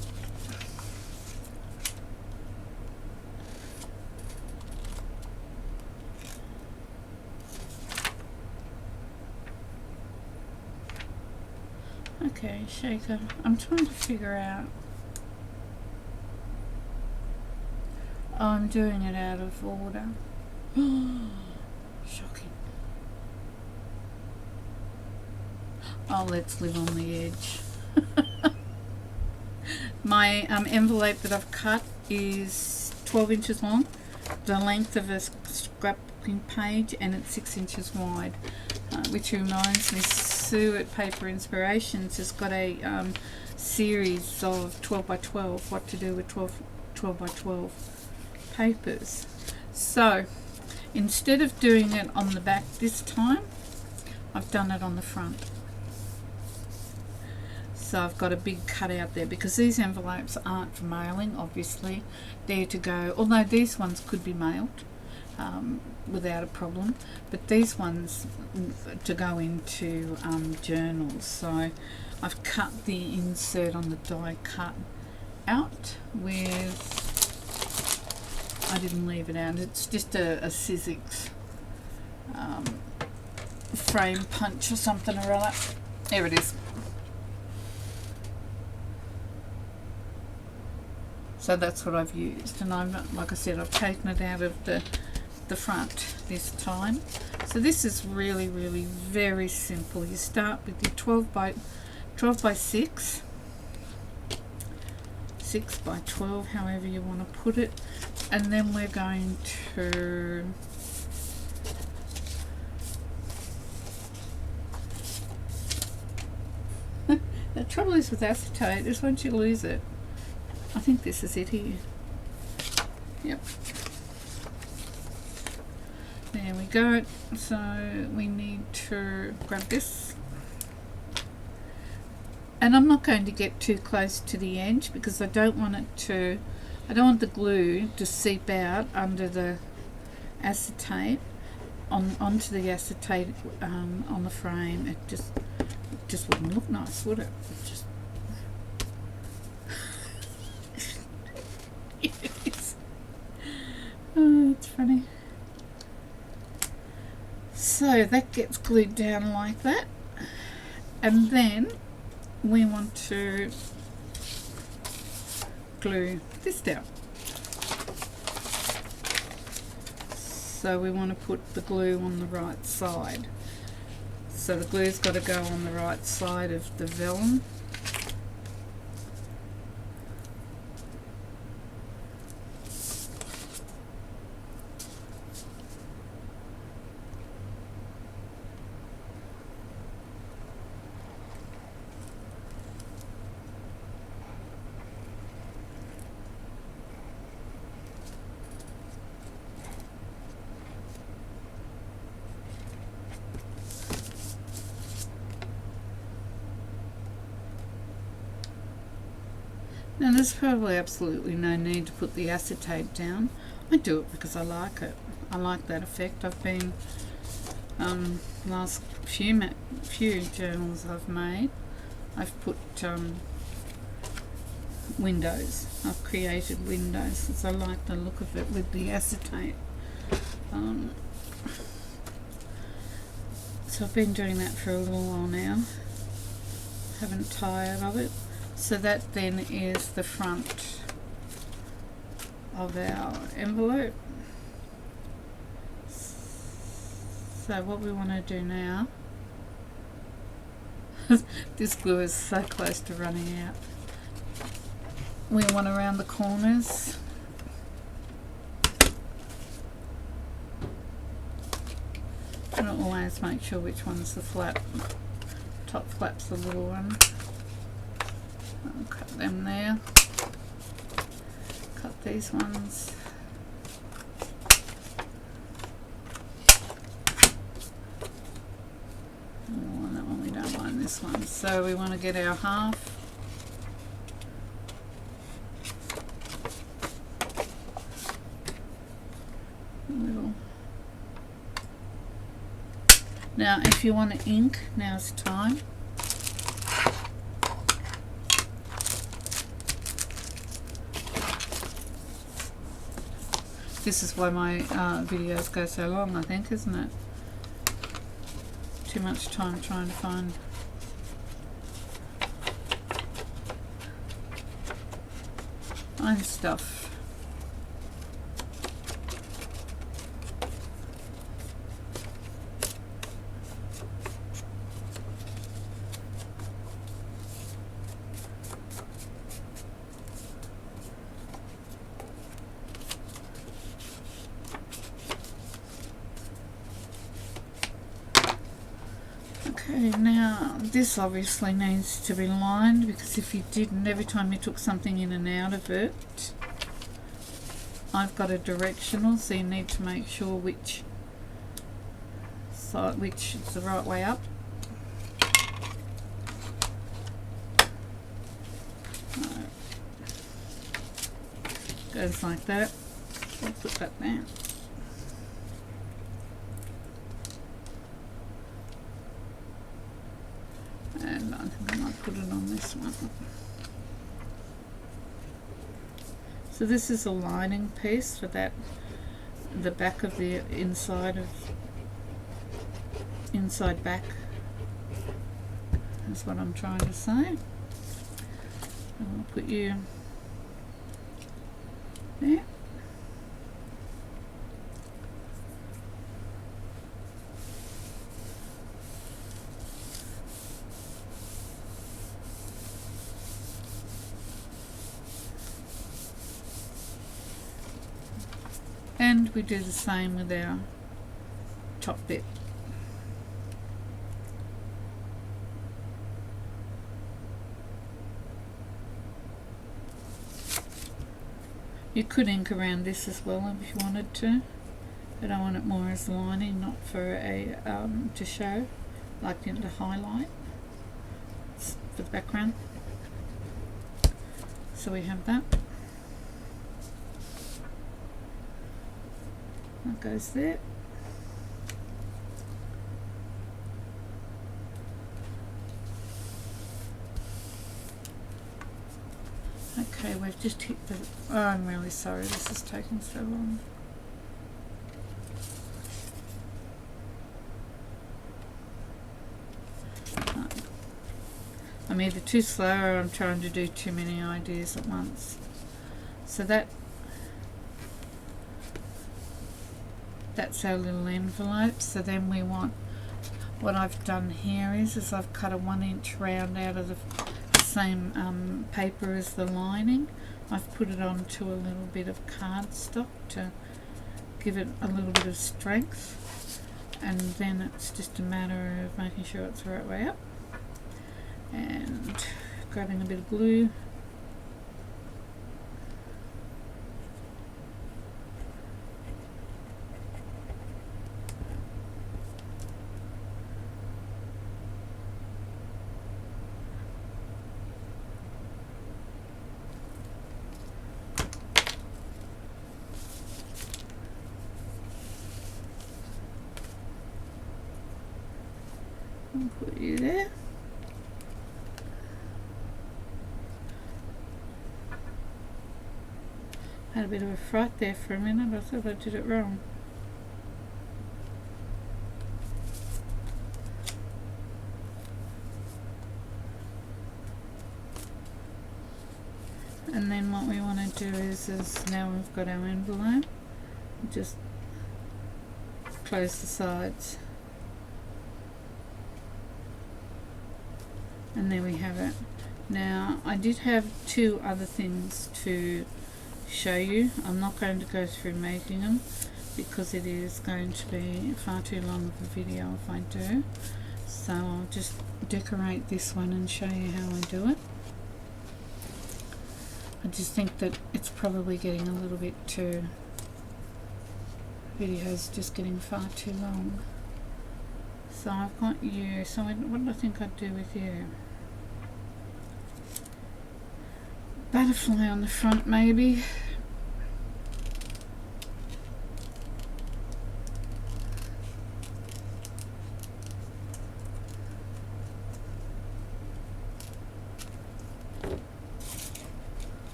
okay, shaker. I'm trying to figure out. Oh, I'm doing it out of order. Shocking. Oh, let's live on the edge. My envelope that I've cut is 12 inches long, the length of a scrapbooking page, and it's 6 inches wide, which reminds me, Sue at Paper Inspirations has got a series of 12 by 12, what to do with 12 by 12 papers. So instead of doing it on the back this time, I've done it on the front. So I've got a big cutout there because these envelopes aren't for mailing, obviously. They're to go, although these ones could be mailed without a problem, but these ones to go into journals. So I've cut the insert on the die cut out with, I didn't leave it out, it's just a Sizzix frame punch or something or other. There it is. So that's what I've used, and I'm not, like I said, I've taken it out of the front this time. So this is really very simple. You start with your 12 by 6, 6 by 12, however you want to put it, and then we're going to the trouble is with acetate is once you lose it, I think this is it here. Yep. There we go. So we need to grab this. And I'm not going to get too close to the edge because I don't want it to, I don't want the glue to seep out under the acetate, onto the acetate on the frame. It just wouldn't look nice, would it? It just yes. Oh, it's funny. So that gets glued down like that, and then we want to glue this down. So we want to put the glue on the right side. So the glue's got to go on the right side of the vellum. Now there's probably absolutely no need to put the acetate down. I do it because I like it. I like that effect. I've been, last few journals I've made, I've put windows. I've created windows because I like the look of it with the acetate. So I've been doing that for a little while now. Haven't tired of it. So that then is the front of our envelope. So what we want to do now, this glue is so close to running out. We want to round the corners. And always make sure which one's the flap. Top flap's the little one. I'll cut them there. Cut these ones. Oh, that one we don't want, this one. So we want to get our half. Little. Now, if you want to ink, now's the time. This is why my videos go so long, I think, isn't it? Too much time trying to find stuff. Okay, now this obviously needs to be lined, because if you didn't, every time you took something in and out of it, I've got a directional, so you need to make sure which side, which is the right way up. Goes like that. I'll put that there. And I think I might put it on this one. So this is a lining piece for that, the back of the inside back. That's what I'm trying to say. And I'll put you there. And we do the same with our top bit. You could ink around this as well if you wanted to, but I want it more as lining, not for a to show, like in the highlight. It's for the background. So we have that. That goes there. Okay, we've just hit the... Oh, I'm really sorry, this is taking so long. I'm either too slow or I'm trying to do too many ideas at once. So that's our little envelope. So then we want, what I've done here is I've cut a 1 inch round out of the same paper as the lining. I've put it onto a little bit of cardstock to give it a little bit of strength, and then it's just a matter of making sure it's the right way up and grabbing a bit of glue. I'll put you there. Had a bit of a fright there for a minute. I thought I did it wrong. And then what we want to do is now we've got our envelope, just close the sides. And there we have it. Now I did have 2 other things to show you. I'm not going to go through making them because it is going to be far too long of a video if I do. So I'll just decorate this one and show you how I do it. I just think that it's probably getting a little bit too, video's just getting far too long. So I've got you, so what do I think I'd do with you? Butterfly on the front maybe.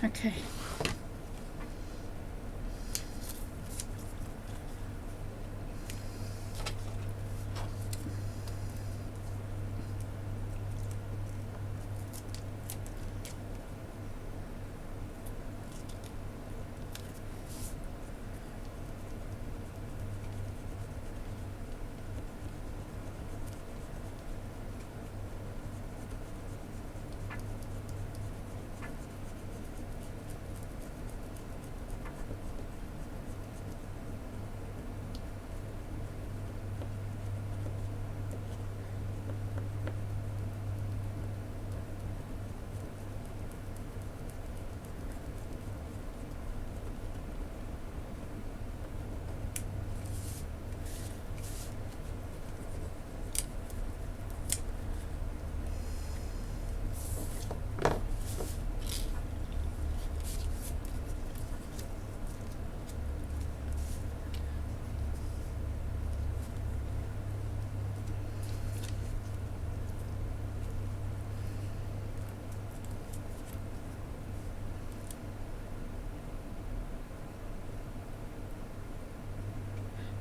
Okay.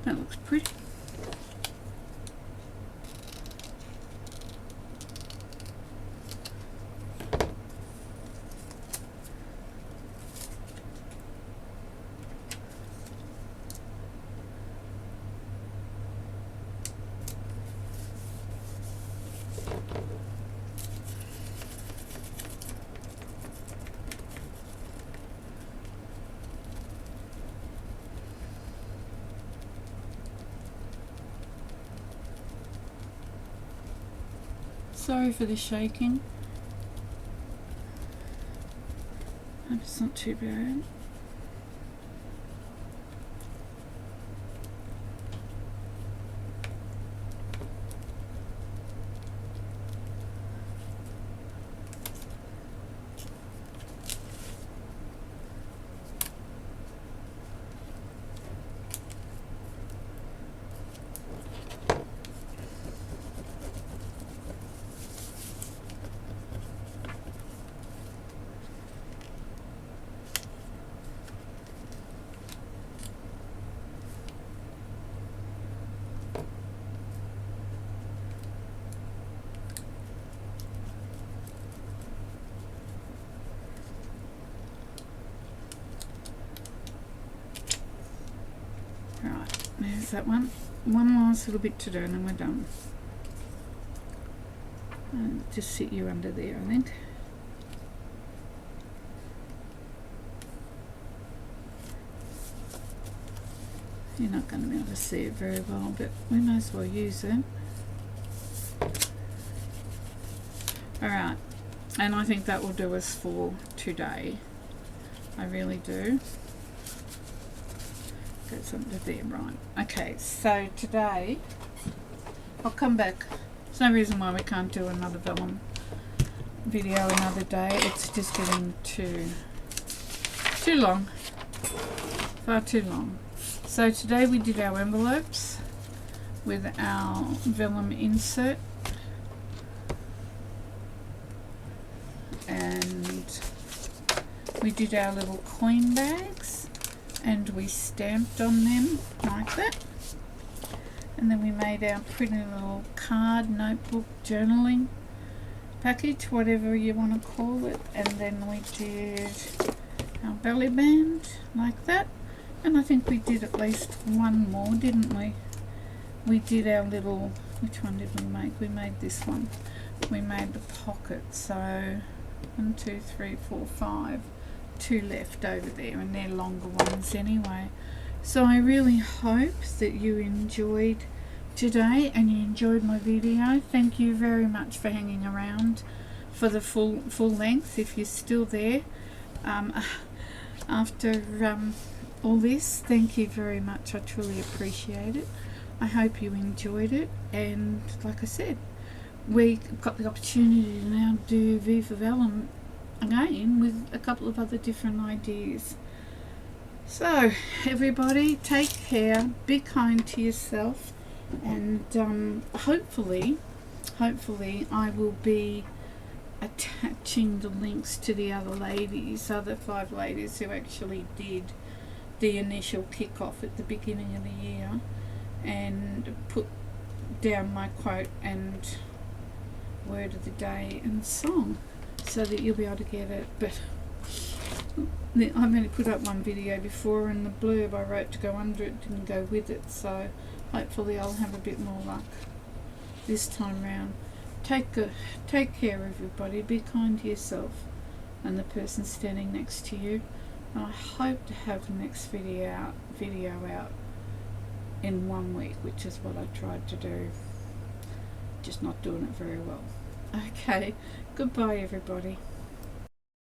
That looks pretty. Sorry for the shaking. Hope it's not too bad. Right, there's that one. One last little bit to do and then we're done. And just sit you under there, I think. You're not going to be able to see it very well, but we may as well use it. Alright, and I think that will do us for today. I really do. That's under there, right. Okay, so today I'll come back. There's no reason why we can't do another vellum video another day. It's just getting too long. Far too long. So today we did our envelopes with our vellum insert, and we did our little coin bags and we stamped on them like that, and then we made our pretty little card, notebook, journaling package, whatever you want to call it, and then we did our belly band like that. And I think we did at least one more, didn't we? We did our little, which one did we make? We made this one. We made the pocket, so 1, 2, 3, 4, 5. 2 left over there, and they're longer ones anyway. So I really hope that you enjoyed today and you enjoyed my video. Thank you very much for hanging around for the full length if you're still there after all this. Thank you very much. I truly appreciate it. I hope you enjoyed it, and like I said, we've got the opportunity to now do V for Vellum again with a couple of other different ideas. So everybody, take care, be kind to yourself, and hopefully I will be attaching the links to the other 5 ladies who actually did the initial kickoff at the beginning of the year, and put down my quote and word of the day and song so that you'll be able to get it. But I've only put up one video before, and the blurb I wrote to go under it didn't go with it, so hopefully I'll have a bit more luck this time round. Take care everybody, be kind to yourself and the person standing next to you. And I hope to have the next video out in 1 week, which is what I tried to do, just not doing it very well. Okay, goodbye everybody.